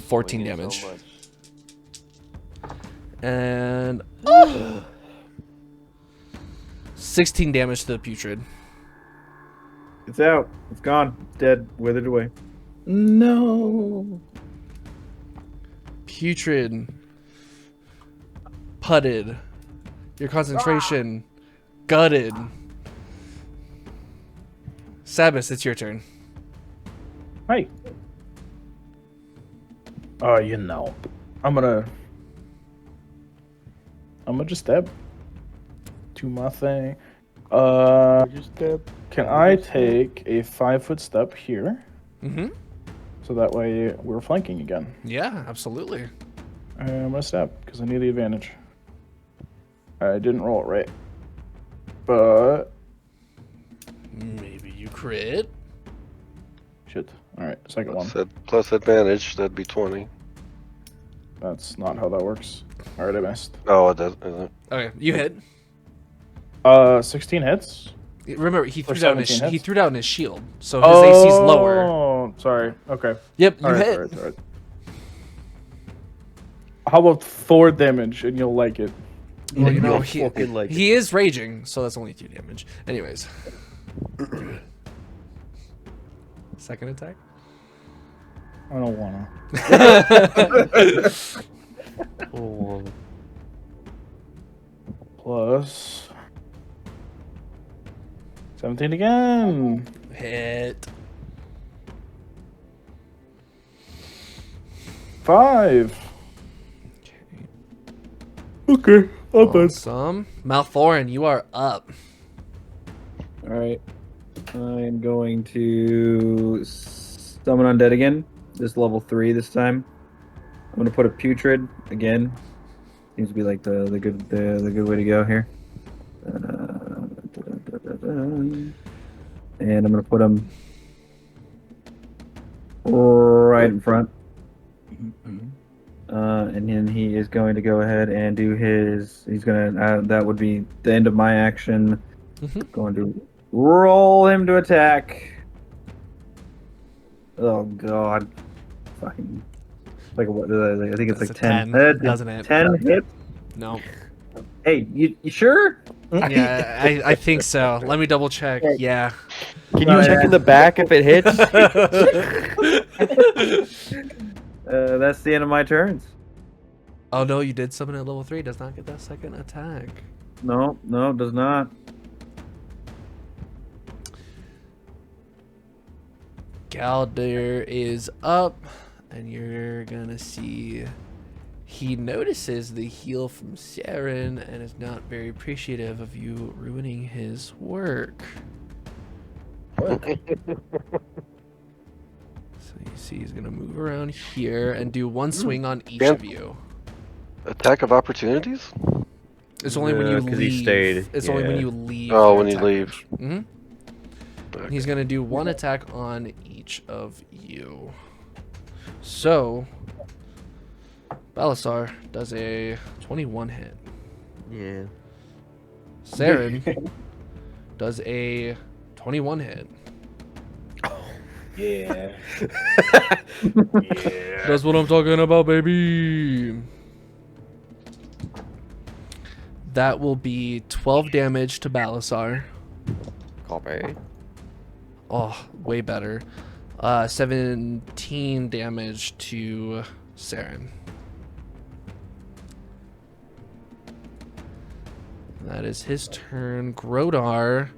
14 damage. So much. And 16 damage to the putrid. It's out. It's gone. It's dead. Withered away. No. Putrid. Putted. Your concentration. Gutted. Sabas, it's your turn. Hey. You know, I'm gonna just stab to my thing. Can I take a 5-foot step here? Mm-hmm. So that way we're flanking again. Yeah, absolutely. And I'm gonna stab because I need the advantage. I didn't roll it right, but Maybe you crit. shit. All right, second one. Plus advantage, that'd be 20. That's not how that works. All right, I missed. Oh, it does. Isn't. Okay, you hit. 16 hits. Remember, he threw Or down his 17 hits? his shield, so his AC is lower. Oh, sorry. Okay. Yep, you All right, hit. all right, all right. How about 4 damage and you'll like it? Well, you know, You'll he, fucking like he is raging, so that's only 2 damage. Anyways. Second attack? I don't wanna. Oh, Plus 17 again. Hit. 5. Okay, not bad. Awesome. Maelthorin, you are up. All right. I'm going to summon undead again. This level 3 this time. I'm gonna put a putrid again. Seems to be like the good way to go here. And I'm gonna put him right in front. And then he is going to go ahead and do his. He's gonna. That would be the end of my action. Mhm. Going to roll him to attack. Oh god! Fucking. Like what? I think it's That's like a 10. 10, doesn't it? 10 hits. No. Hey, you sure? Yeah, I think so. Let me double check. Yeah. can you check in the back if it hits? That's the end of my turns. Oh no, you did summon at level 3. Does not get that second attack. No, does not. Galder is up, and you're gonna see he notices the heal from Saren and is not very appreciative of you ruining his work. So you see he's gonna move around here and do one swing on each of you. Attack of opportunities? It's only when you 'cause leave. he stayed, It's only when yeah. you leave. Oh, your when you attack leave. range. Mhm. He's gonna do one attack on each of you. So, Balasar does a 21 hit. Yeah. Saren does a 21 hit. Yeah. That's what I'm talking about, baby. That will be 12 damage to Balasar. Copy. Oh, way better. 17 damage to Saren. That is his turn. Grodar,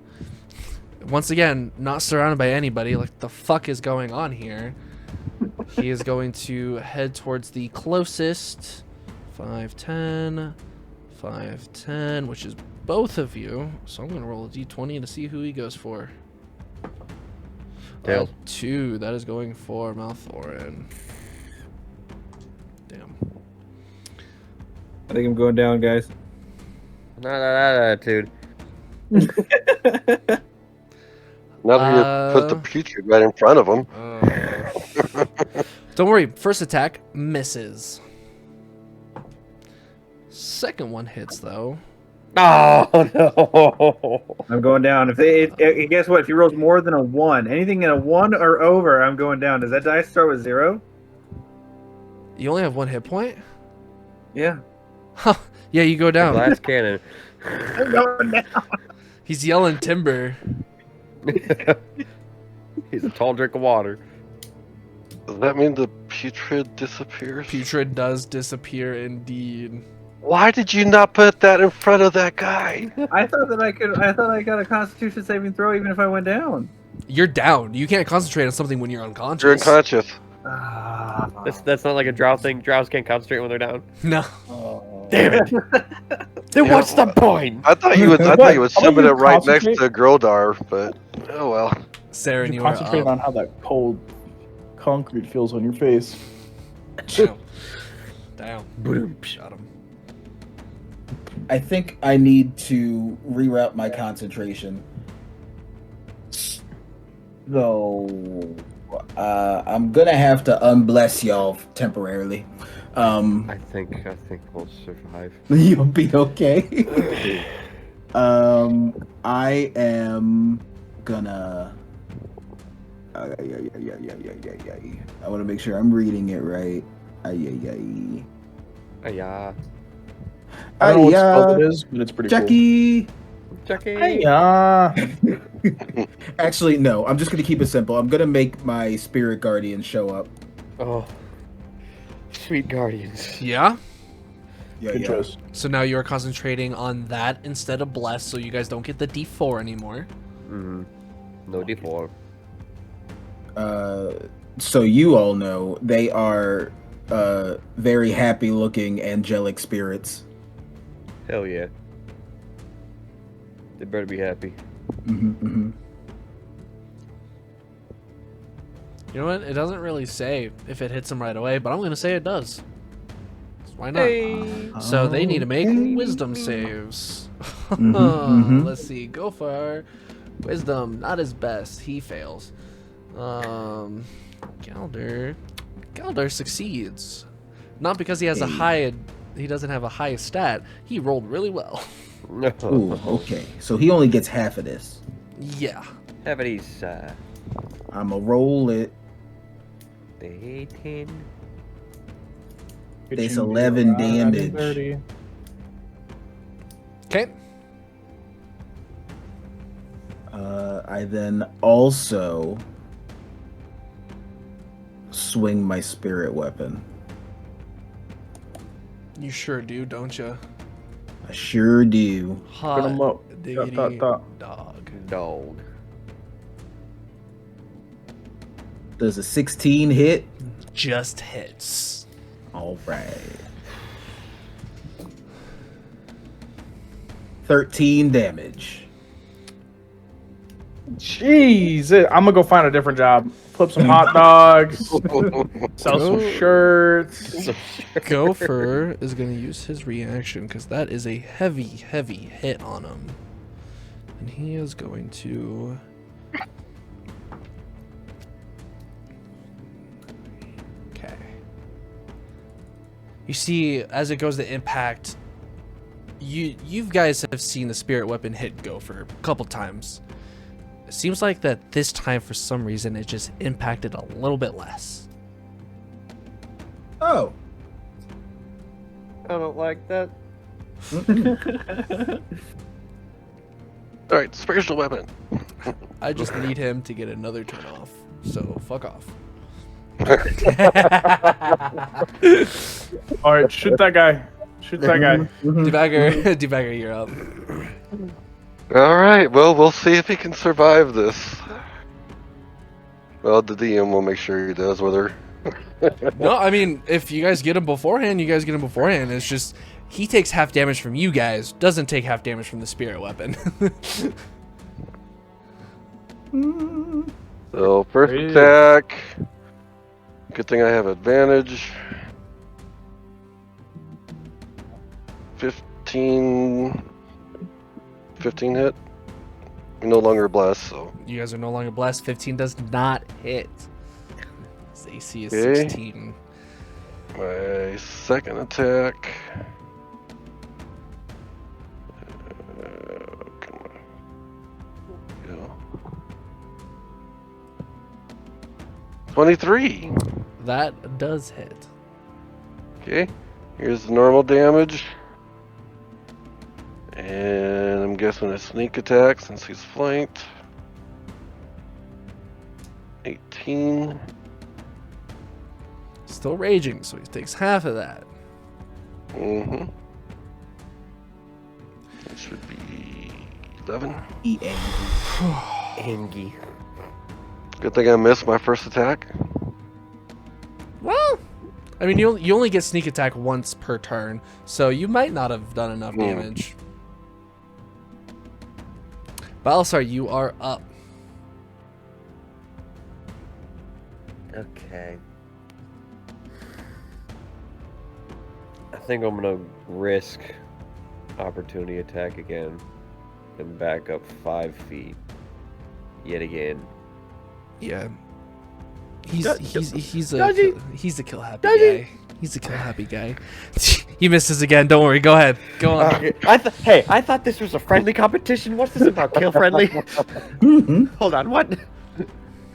once again, not surrounded by anybody. Like, the fuck is going on here? He is going to head towards the closest 5, 10, 5, 10, which is both of you. So I'm going to roll a d20 to see who he goes for. Tails. 2. That is going for Maelthorin. Damn. I think I'm going down, guys. Not that attitude. Now that you put the putrid right in front of him. Don't worry. First attack misses. Second one hits, though. Oh, no. I'm going down. Guess what? If he rolls more than a 1, anything in a 1 or over, I'm going down. Does that dice start with 0? You only have 1 hit point? Yeah. Huh. Yeah, you go down. Glass cannon. I'm going down. He's yelling timber. He's a tall drink of water. Does that mean the putrid disappears? Putrid does disappear indeed. Why did you not put that in front of that guy? I thought I got a Constitution saving throw even if I went down. You're down. You can't concentrate on something when you're unconscious. You're unconscious. That's not like a drow thing. Drows can't concentrate when they're down. No. Damn it. Then what's the point? I thought you would summon it right next to Grodar, but oh well. Saren, you concentrate are on how that cold concrete feels on your face. Down. Boom. Shot him. I think I need to reroute my concentration. So I'm gonna have to unbless y'all temporarily. I think we'll survive. You'll be okay. I am gonna. I want to make sure I'm reading it right. Yeah. I don't know what spell it is, but it's pretty Jackie. Jackie. Yeah. Actually, no. I'm just gonna keep it simple. I'm gonna make my spirit guardian show up. Oh. Sweet guardians. Yeah? Yeah, Good choice. So now you're concentrating on that instead of bless, so you guys don't get the D4 anymore. Mm-hmm. No D4. So you all know they are very happy-looking angelic spirits. Hell yeah. They better be happy. Mm-hmm. You know what? It doesn't really say if it hits them right away, but I'm going to say it does. Why not? Hey. So they need to make Okay. wisdom saves. mhm. Let's see. Go for wisdom. Not his best. He fails. Galder succeeds. Not because he has he doesn't have a high stat. He rolled really well. No. Ooh, okay. So he only gets half of this. Yeah. Have it east. I'ma roll it. Day 10. It's 11 damage. 30. Okay. I then also swing my spirit weapon. You sure do, don't you? I sure do. Hot Put 'em up. diggity Dot. dog. Dog. Does a 16 hit? Just hits. All right. 13 damage. Jeez, I'm gonna go find a different job. Flip some hot dogs, sell some shirts. Gopher is going to use his reaction because that is a heavy hit on him. And he is going to... Okay. You see, as it goes to impact, you guys have seen the spirit weapon hit Gopher a couple times. It seems like that this time, for some reason, it just impacted a little bit less. Oh. I don't like that. Alright, spiritual weapon. I just need him to get another turn off. So, fuck off. Alright, shoot that guy. Shoot that guy. Debagger, you're up. Alright, well, we'll see if he can survive this. Well, the DM will make sure he does, whether No, I mean, if you guys get him beforehand, you guys get him beforehand. It's just he takes half damage from you guys, doesn't take half damage from the spirit weapon. So first attack. Good thing I have advantage. 15 hit. No longer blessed, so. You guys are no longer blessed. 15 does not hit. His AC is Okay. 16. My second attack. Come on. Go. 23. That does hit. Okay. Here's the normal damage. And I'm guessing a sneak attack since he's flanked. 18. Still raging, so he takes half of that. Mm-hmm. That should be 11. Angie. Good thing I missed my first attack. Well, I mean, you only get sneak attack once per turn, so you might not have done enough damage. Balasar, you are up. Okay. I think I'm gonna risk opportunity attack again and back up 5 feet. Yet again. Yeah. He's a kill happy guy. He's a kill happy guy. He misses again. Don't worry. Go ahead. Go on. Hey, I thought this was a friendly competition. What's this about? Kill friendly? Hold on. What?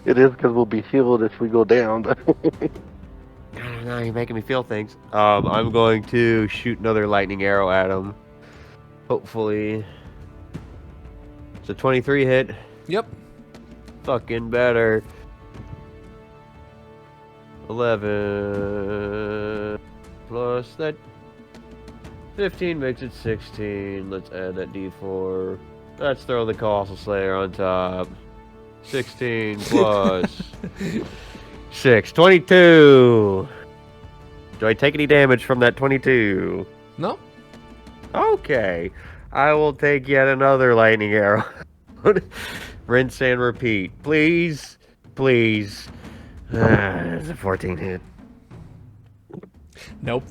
It is because we'll be healed if we go down. But I don't know. You're making me feel things. I'm going to shoot another lightning arrow at him. Hopefully, it's a 23 hit. Yep. Fucking better. 11 plus that 15 makes it 16. Let's add that d4. Let's throw the Colossal Slayer on top. 16 plus 6. 22. Do I take any damage from that 22? No. Okay. I will take yet another lightning arrow. Rinse and repeat. Please. Please. It's a 14 hit. Nope.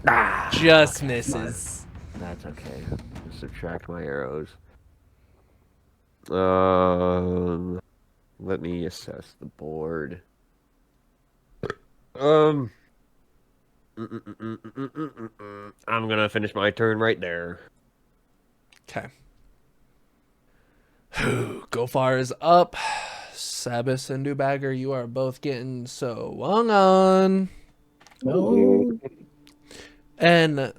Ah, Just misses. that's okay. Subtract my arrows. Let me assess the board. I'm gonna finish my turn right there. Okay. Gofar is up. Sabas and Dewbagger, you are both getting swung on. No. And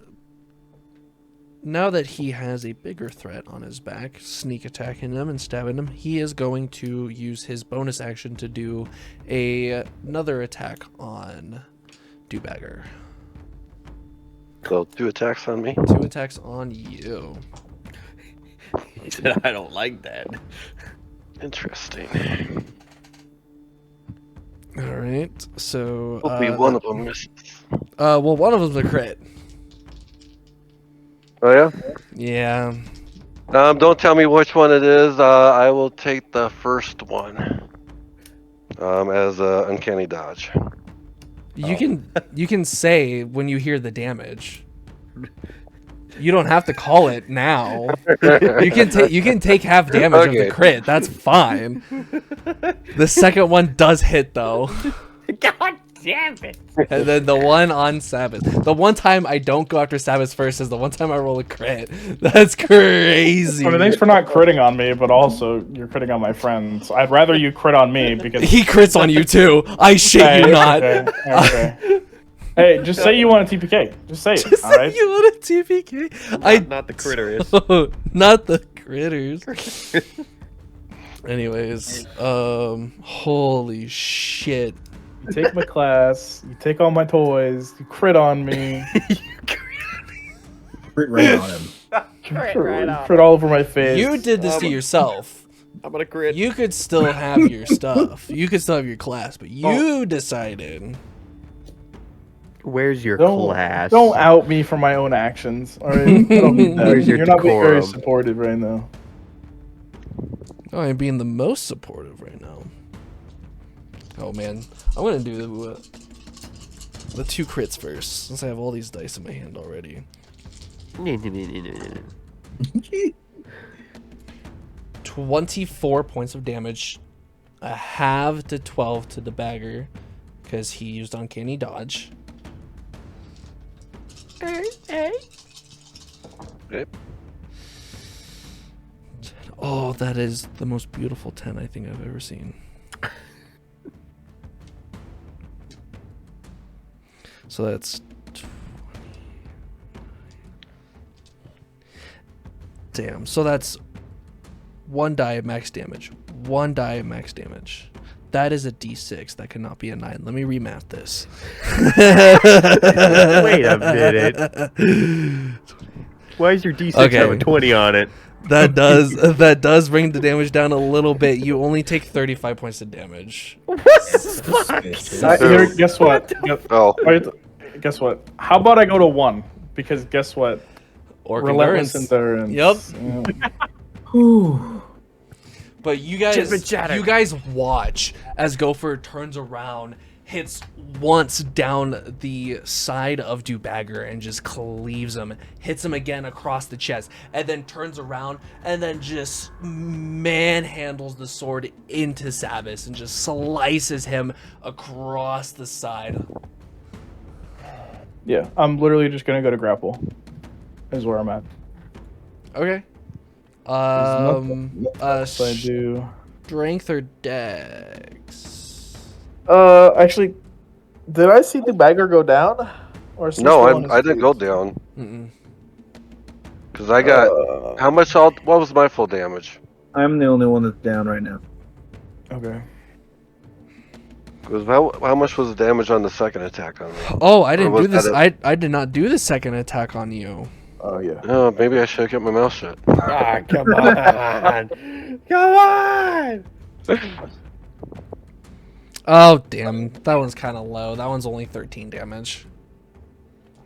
now that he has a bigger threat on his back, sneak attacking him and stabbing him, he is going to use his bonus action to do another attack on Dewbagger. so 2 attacks on me. 2 attacks on you. He said, I don't like that. Interesting. All right, so Hopefully one of them misses. well, one of them's a crit. Oh yeah. Yeah. Don't tell me which one it is. I will take the first one. As a uncanny dodge. You can say when you hear the damage. You don't have to call it now. You can take half damage of the crit. That's fine. The second one does hit though. God damn it! And then the one on Sabas. The one time I don't go after Sabas first is the one time I roll a crit. That's crazy. I mean, thanks for not critting on me, but also you're critting on my friends. I'd rather you crit on me because He crits on you too. I shit you not. Okay. Hey, just say you want a TPK. Just say it. Just all right. you want a TPK? Not the critters. Not the critters. Anyways, holy shit. You take my class. You take all my toys. You crit on me. Crit right on him. Crit right on. Crit all over my face. You did this to yourself. I'm gonna crit. You could still have your stuff. You could still have your class, but you decided. Where's your Don't class? don't out me for my own actions. All right, I don't need that. Where's your You're not being very decorum? supportive right now. Oh, I'm being the most supportive right now. Oh man, I'm gonna do the 2 crits first, since I have all these dice in my hand already. 24 points of damage, a halve to 12 to the bagger, because he used Uncanny Dodge. Okay. Oh, that is the most beautiful 10 I think I've ever seen. So that's 20. Damn. So that's 1 die of max damage. 1 die of max damage. That is a d6. That cannot be a 9. Let me remath this. Wait a minute. Why is your D6 have a 20 on it? That does bring the damage down a little bit. You only take 35 points of damage. Here, guess what? Oh, Guess what? How about I go to 1? Because guess what? Or Relentless endurance. Yep. Yeah. But you guys watch as Gopher turns around, hits once down the side of Dubagger and just cleaves him, hits him again across the chest, and then turns around and then just manhandles the sword into Sabas and just slices him across the side. Yeah, I'm literally just gonna go to grapple. Is where I'm at. Okay. So I do. Strength or dex? Actually, did I see the bagger go down? Or is he no, still on his I didn't go feet? down. Mm-mm. Because I got... how much... what was my full damage? I'm the only one that's down right now. Okay. Because how much was the damage on the second attack on me? Oh, I didn't Or do was this. that I did not do the second attack on you. Oh yeah. Oh, maybe I should have kept my mouth shut. Ah, come on. Come on. Oh, damn. That one's kind of low. That one's only 13 damage.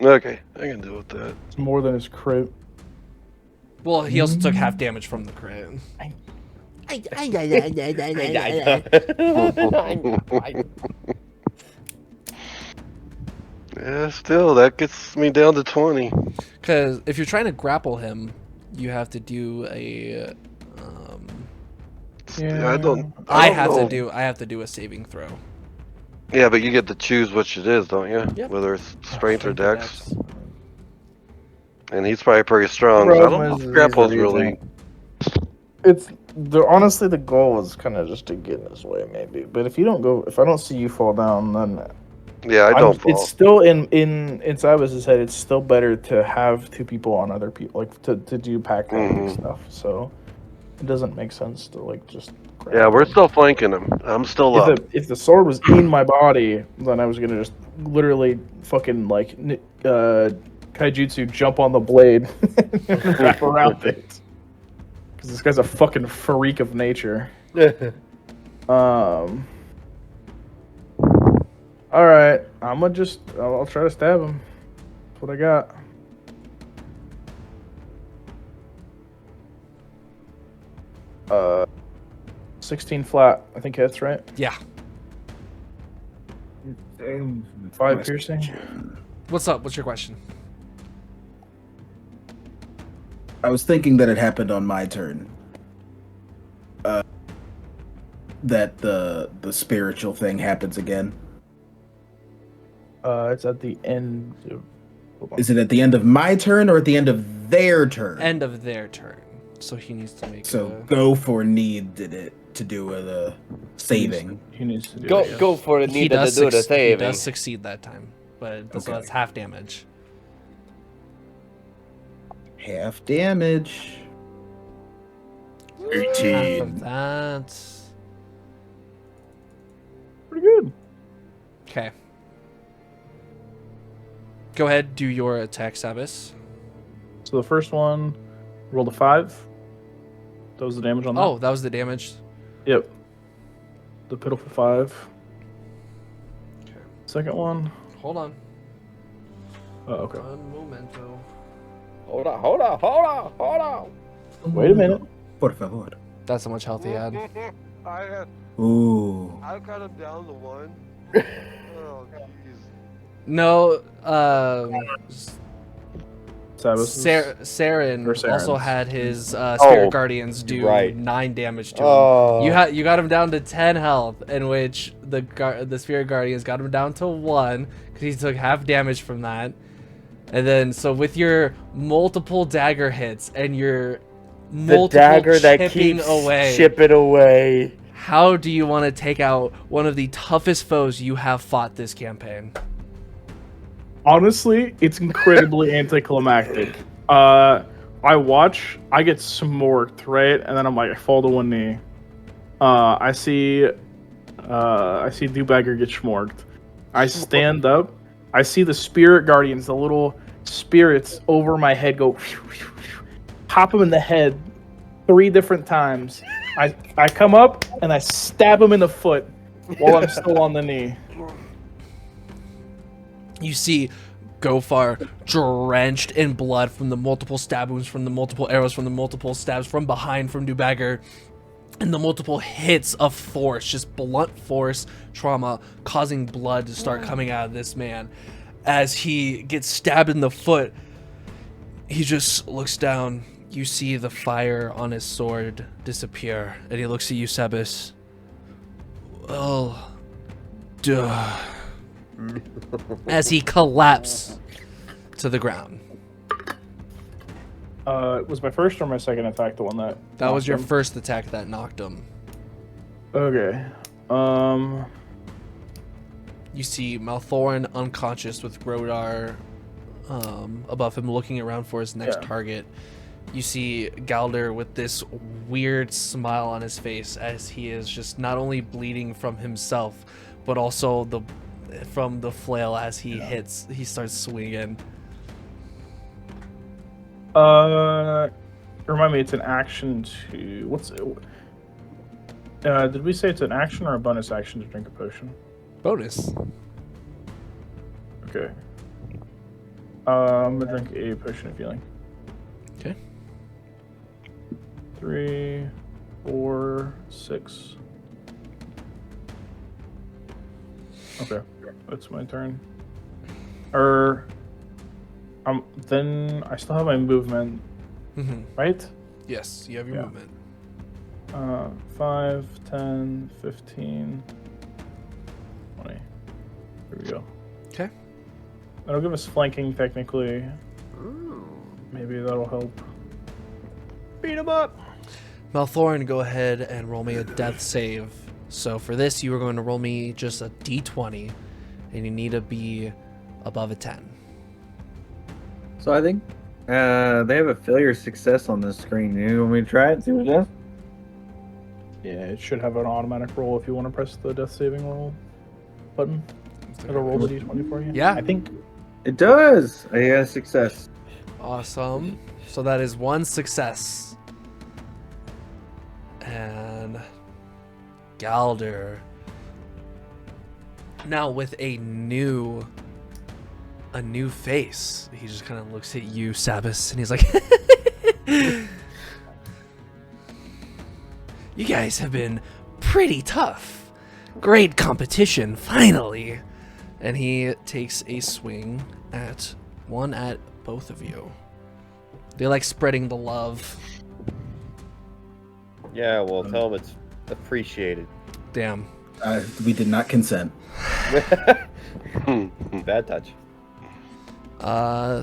Okay, I can deal with that. It's more than his crit. Well, he also took half damage from the crit. Yeah, still, that gets me down to 20. Because if you're trying to grapple him, you have to do a... Yeah, I don't have know. to do a saving throw. Yeah, but you get to choose which it is, don't you? Yep. Whether it's strength or Strength dex. And he's probably pretty strong. So I don't know if grapple's really... Honestly, the goal is kind of just to get in his way, maybe. But if I don't see you fall down, then Yeah, I don't fall. It's still in Sabas' head. It's still better to have 2 people on other people, like to do pack stuff. So it doesn't make sense to like just. Yeah, we're still flanking him. I'm still up. If the sword was in my body, then I was gonna just literally fucking like kaijutsu jump on the blade and wrap around it. Because this guy's a fucking freak of nature. All right, I'll try to stab him. That's what I got. Uh, 16 flat. I think hits, right? Yeah. 5 piercing. What's up? What's your question? I was thinking that it happened on my turn. That the spiritual thing happens again. It's at the end of... Is it at the end of my turn or at the end of their turn? End of their turn. So he needs to make Gopher needed it to do the saving. He needs to do Go for it. Needed to do the He saving. does succeed that time. But so that's half damage. Half damage. Half 18. of that. Pretty good. Okay. Go ahead, do your attack, Sabas. So the first one, rolled a 5. That was the damage on that? Oh, that was the damage. Yep. The pitiful 5. Second one. Hold on. Oh, okay. Un momento. Hold on. Wait a minute. Por favor. That's how much health he had. Ooh. I've got him down to 1. Oh, jeez. No, Saren also had his Spirit Guardians do 9 damage to him. You got him down to 10 health, in which the Spirit Guardians got him down to 1 because he took half damage from that. And then, so with your multiple dagger hits and your multiple dagger that chipping keeps chipping away. How do you want to take out one of the toughest foes you have fought this campaign? Honestly, it's incredibly anticlimactic. I get smorked, right? And then I'm like, I fall to one knee. I see Dewbagger get smorked. I stand up. I see the Spirit Guardians, the little spirits over my head go, pop him in the head 3 different times. I come up and I stab him in the foot while I'm still on the knee. You see Gofar drenched in blood from the multiple stab wounds, from the multiple arrows, from the multiple stabs from behind from Dewbagger, and the multiple hits of force, just blunt force trauma, causing blood to start coming out of this man. As he gets stabbed in the foot, he just looks down. You see the fire on his sword disappear, and he looks at you, Sabas. Well, duh. As he collapses to the ground. Was my first or my second attack the one that... That was your him? first attack that knocked him. Okay. You see Maelthorin unconscious with Grodar above him looking around for his next target. You see Galder with this weird smile on his face as he is just not only bleeding from himself, but also from the flail as he starts swinging. Remind me, it's an action to... What's it? Did we say it's an action or a bonus action to drink a potion? Bonus. Okay. I'm gonna drink a potion of healing. Okay. 3, 4, 6. Okay, that's my turn. Then I still have my movement, right? Yes, you have your movement. 5, 10, 15, 20. Here we go. Okay. That'll give us flanking, technically. Maybe that'll help. Beat him up. Maelthorin, go ahead and roll me a death save. So for this, you are going to roll me just a d20, and you need to be above a 10. So I think they have a failure success on this screen. You want me to try it? See what it does? Yeah, it should have an automatic roll if you want to press the death saving roll button. It'll roll the d20 for you. Yeah. I think it does. I got a success. Awesome. So that is 1 success. And Galder, now with a new face, he just kind of looks at you, Sabas, and he's like, you guys have been pretty tough. Great competition, finally. And he takes a swing at both of you. They like spreading the love. Yeah, well, tell him it's appreciated. Damn. We did not consent. Bad touch.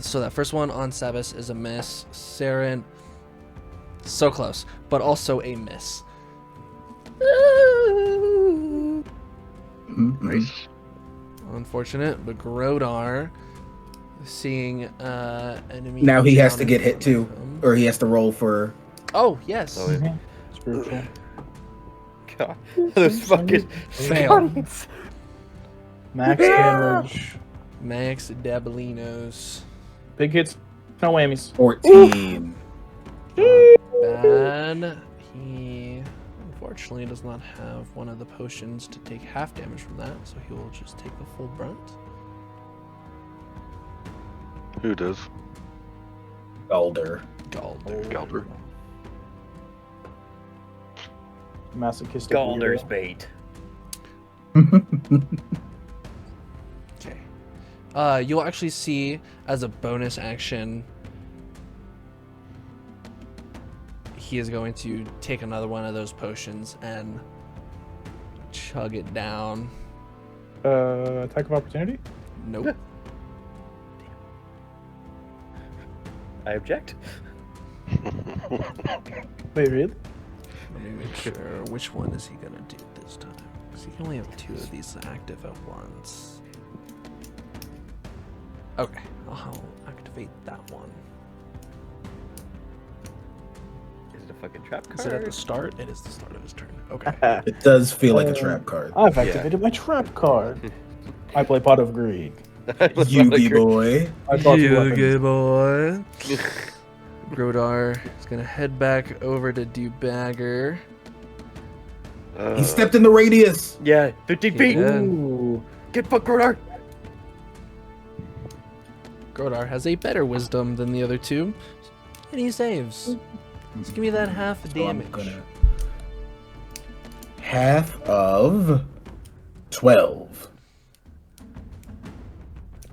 So that first one on Sabas is a miss. Saren, so close, but also a miss. Nice. Unfortunate, but Grodar, seeing enemy. Now he has to down get in hit front too, of him. or he has to roll for. Oh yes. Oh, yeah. spiritual. God, those fucking Fail. guardians. Max damage. Max Dabalinos. Big hits, no whammies. 14. Bad. He unfortunately does not have one of the potions to take half damage from that, so he will just take the full brunt. Who does? Galder. Galder. Masochistic. Galder's weirdo. bait. Okay. You'll actually see as a bonus action, he is going to take another one of those potions and chug it down. Attack of opportunity? Nope. I object. Wait, really? Let me make sure. Which one is he gonna do this time? Because he can only have 2 of these active at once. Okay, I'll activate that one. Is it a fucking trap card? Is it at the start? It is the start of his turn. Okay. It does feel like a trap card. I've activated my trap card. I play Pot of Greed. Yugi boy. I thought you weapons. Good boy. Grodar is gonna head back over to Dewbagger. He stepped in the radius. Yeah, 15 He feet. did. Ooh. Get fucked, Grodar. Grodar has a better wisdom than the other 2, and he saves. Just give me that half So I'm damage. gonna- Half of 12.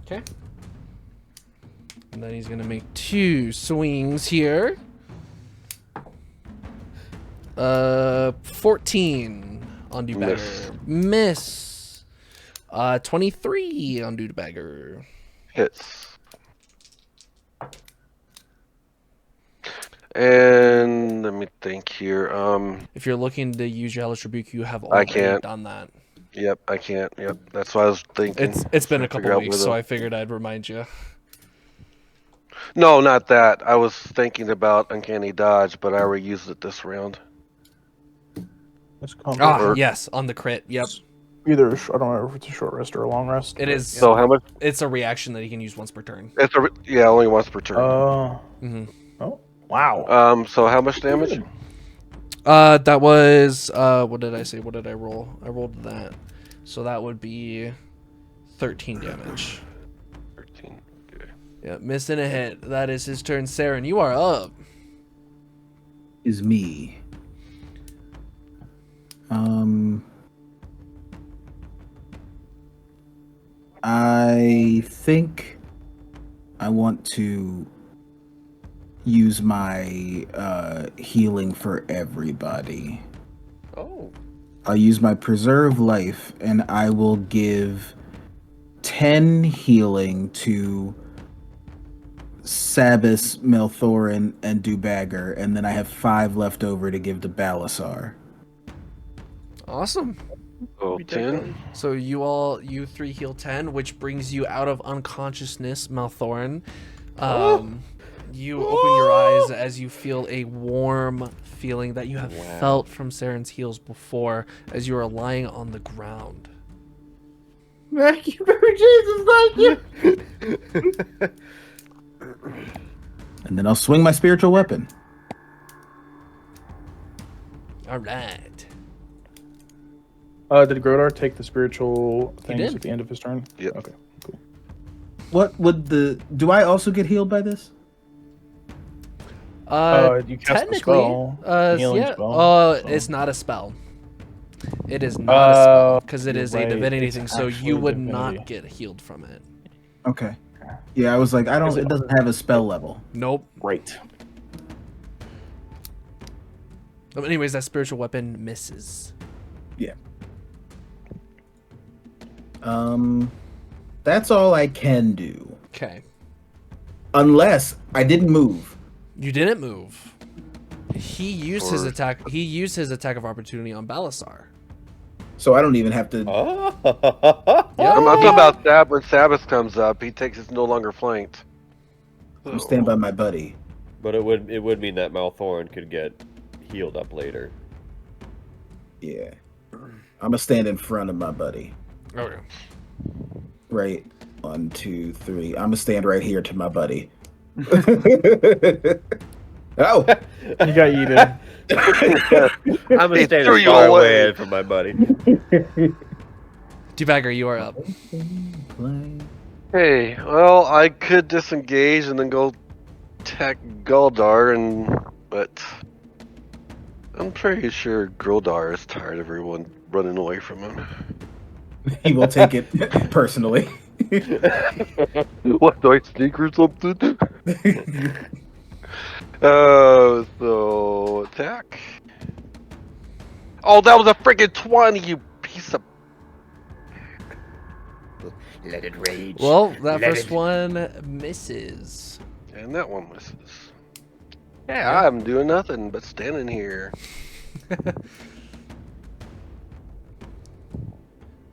Okay. And then he's gonna make 2 swings here. 14 on Dewbagger. Miss. 23 on Dewbagger. Hits. And let me think here. If you're looking to use your Hellish Rebuke, you have I already can't. done that. Yep, I can't. Yep, that's what I was thinking. It's been a Figure couple out weeks, where so the- I figured I'd remind you. No, not that. I was thinking about Uncanny Dodge, but I already used it this round. It's combo. Ah, yes, on the crit. Yep, Either I don't know if it's a short rest or a long rest. it is. So how much? It's a reaction that he can use once per turn. It's yeah, only once per turn. hmm Oh, wow. So how much damage? That was what did I say? What did I roll? I rolled that, so that would be 13 damage. 13. Okay. Yeah, missing a hit. That is his turn. Saren, you are up. Is me. I think I want to use my healing for everybody. Oh. I'll use my preserve life and I will give 10 healing to Sabas, Maelthorin, and Dewbagger, and then I have 5 left over to give to Balasar. Awesome. Oh, 10. So you 3 heal 10, which brings you out of unconsciousness, Maelthorin. You open your eyes as you feel a warm feeling that you have felt from Saren's heals before, as you are lying on the ground. Thank you, baby Jesus, thank you! And then I'll swing my spiritual weapon. All right. Did Grodar take the spiritual things did. at the end of his turn? Yep. Okay, cool. What would do I also get healed by this? You cast Technically, a spell. a healing yeah. spell, so- It's not a spell. It is not a spell because it you're is right, a divinity it's thing, so actually you would divinity. not get healed from it. Okay. Yeah, I was like, it doesn't have a spell level. Nope. Great. But anyways, that spiritual weapon misses. Yeah. That's all I can do. Okay. Unless I didn't move. You didn't move. He used his attack. He used his attack of opportunity on Balasar. So I don't even have to. Oh. I'm talking about that when Sabas comes up. He takes his no longer flanked. I'm stand by my buddy. But it would mean that Maelthorin could get healed up later. Yeah. I'm gonna stand in front of my buddy. Okay. Right. 1, 2, 3. I'm gonna stand right here to my buddy. Oh, You got yeeted. I'm gonna He stay threw as you far away. away from my buddy. Debagger, you are up. Hey, well, I could disengage and then go attack Galdar, but I'm pretty sure Grodar is tired of everyone running away from him. he will take it personally. What, do I sneak or something? So attack. Oh, that was a freaking 20, you piece of. Let it rage. Well, that Let first it- one misses. And that one misses. Yeah. Yeah, I'm doing nothing but standing here.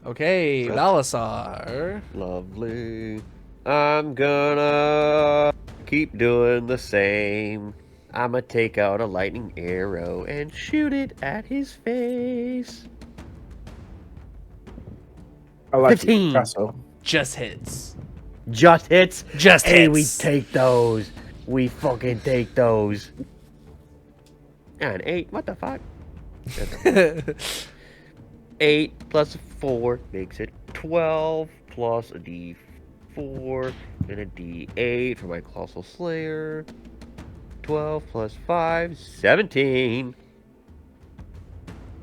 Okay, Balasar. Lovely. I'm gonna keep doing the same. I'ma take out a lightning arrow and shoot it at his face. I like 15. you, Picasso. Just hits. Just hits. Just Hey, hits. we take those. We fucking take those. And 8, what the fuck? 8 plus 4 makes it 12, plus a d4 and a d8 for my Colossal Slayer. 12 plus 5, 17.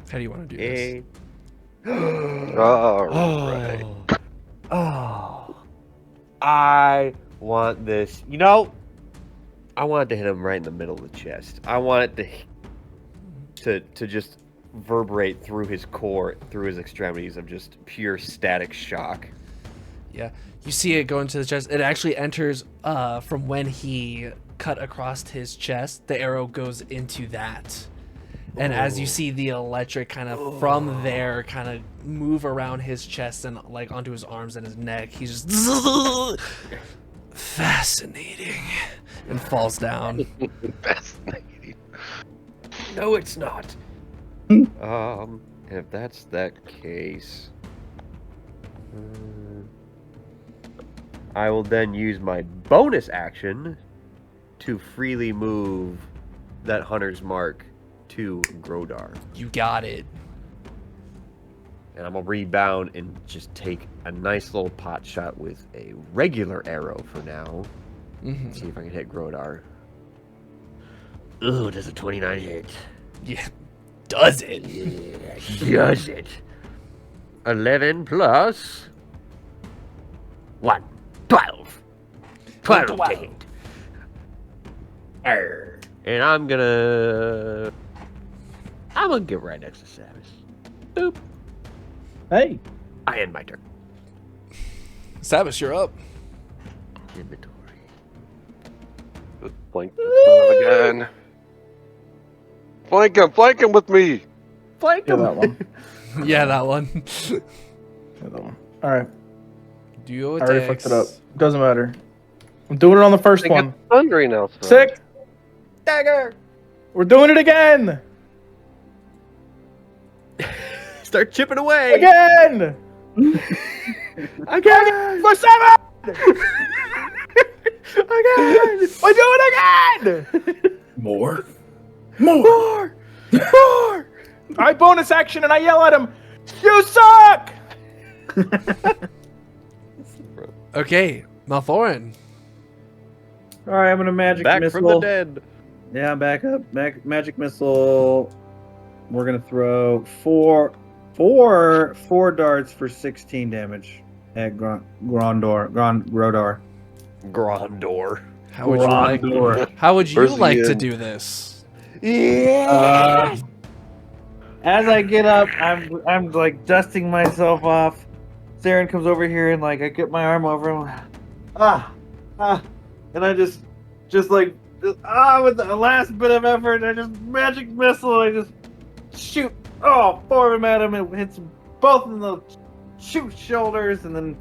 How do you want to do this? 8. Alright. Oh. I want this. You know, I want it to hit him right in the middle of the chest. I want it to just reverberate through his core, through his extremities of just pure static shock. Yeah. You see it go into the chest. It actually enters from when he cut across his chest. The arrow goes into that. And as you see the electric kind of from there kind of move around his chest and like onto his arms and his neck, he's just fascinating and falls down. Fascinating. No, it's not. If that's that case, I will then use my bonus action to freely move that hunter's mark to Grodar. You got it. And I'm gonna rebound and just take a nice little pot shot with a regular arrow for now. Mm-hmm. See if I can hit Grodar. Ooh, does a 29 hit? Yeah. Does it? Yeah, does it? 11 plus 1. 12. 12 to 12. hit. Arr. and I'm gonna get right next to Sabas. Boop. Hey. I end my turn. Sabas, you're up. Inventory. Flank this son of a gun. Flank him with me. Flank Yeah, him. that one. Yeah, that one. Yeah, that one. All right. Duo I already attacks. fucked it up. Doesn't matter. I'm doing it on the first They one. get thundering outside. Sick. Dagger. We're doing it again. Start chipping away. Again. Again. For 7. Again. We're doing it again. More. More. More. I bonus action and I yell at him. You suck. Okay, Maelthorin. All right, I'm gonna magic Back missile. from the dead. Yeah, back up. Magic missile. We're gonna throw four darts for 16 damage at Grondor. Grondor. How would you like? How would you Where's the like to end? do this? As I get up, I'm like dusting myself off. Saren comes over here and like I get my arm over him. And I just with the last bit of effort, I just magic missile. I just shoot 4 of them at him. It hits them both in the shoulders, and then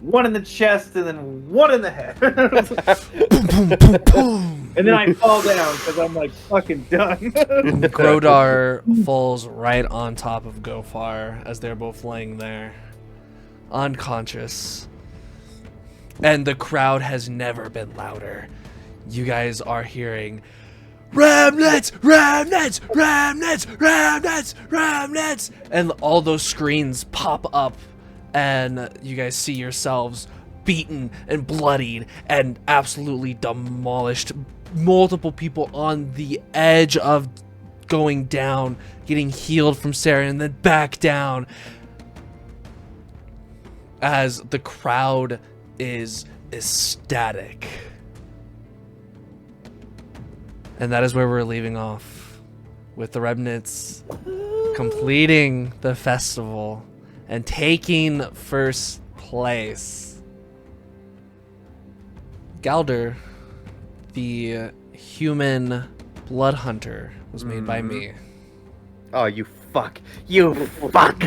one in the chest, and then one in the head. Boom, boom, boom, boom. And then I fall down because I'm like fucking done. Grodar falls right on top of Gofar as they're both laying there, unconscious. And the crowd has never been louder. You guys are hearing Remnants, remnants, remnants, remnants, remnants, and all those screens pop up, and you guys see yourselves beaten and bloodied and absolutely demolished. Multiple people on the edge of going down, getting healed from Saren, and then back down, as the crowd is ecstatic. And that is where we're leaving off, with the remnants completing the festival and taking first place. Galder, the human blood hunter, was made by me. Oh, you fuck. You fuck.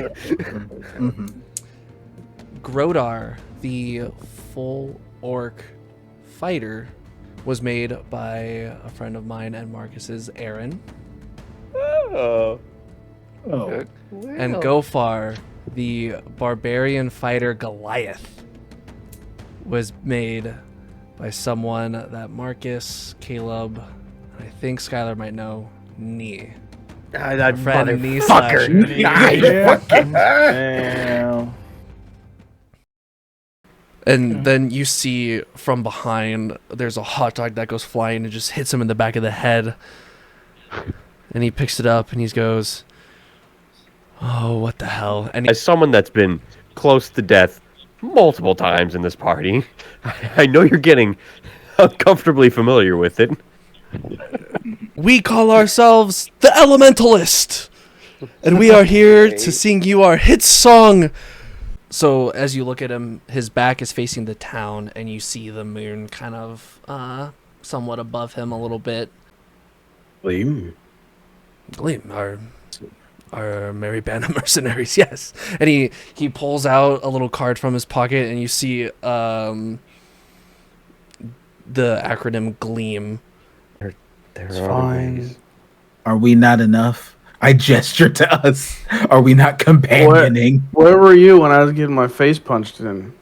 Grodar, the full orc fighter, was made by a friend of mine and Marcus's, Aaron. Oh. Oh. And Gofar, the barbarian fighter Goliath, was made by someone that Marcus, Caleb, I think Skylar might know, Nee. That friend Knee motherfucker. Damn. And then you see from behind, there's a hot dog that goes flying and just hits him in the back of the head. And he picks it up and he goes, "Oh, what the hell?" And As someone that's been close to death multiple times in this party, I know you're getting uncomfortably familiar with it. "We call ourselves the Elementalist, and we are here to sing you our hit song." So as you look at him, his back is facing the town, and you see the moon kind of somewhat above him a little bit. Gleam. Gleam, our merry band of mercenaries, yes. And he pulls out a little card from his pocket, and you see the acronym Gleam. There It's are fine. ways. Are we not enough? I gesture to us. Are we not companioning? Where were you when I was getting my face punched in?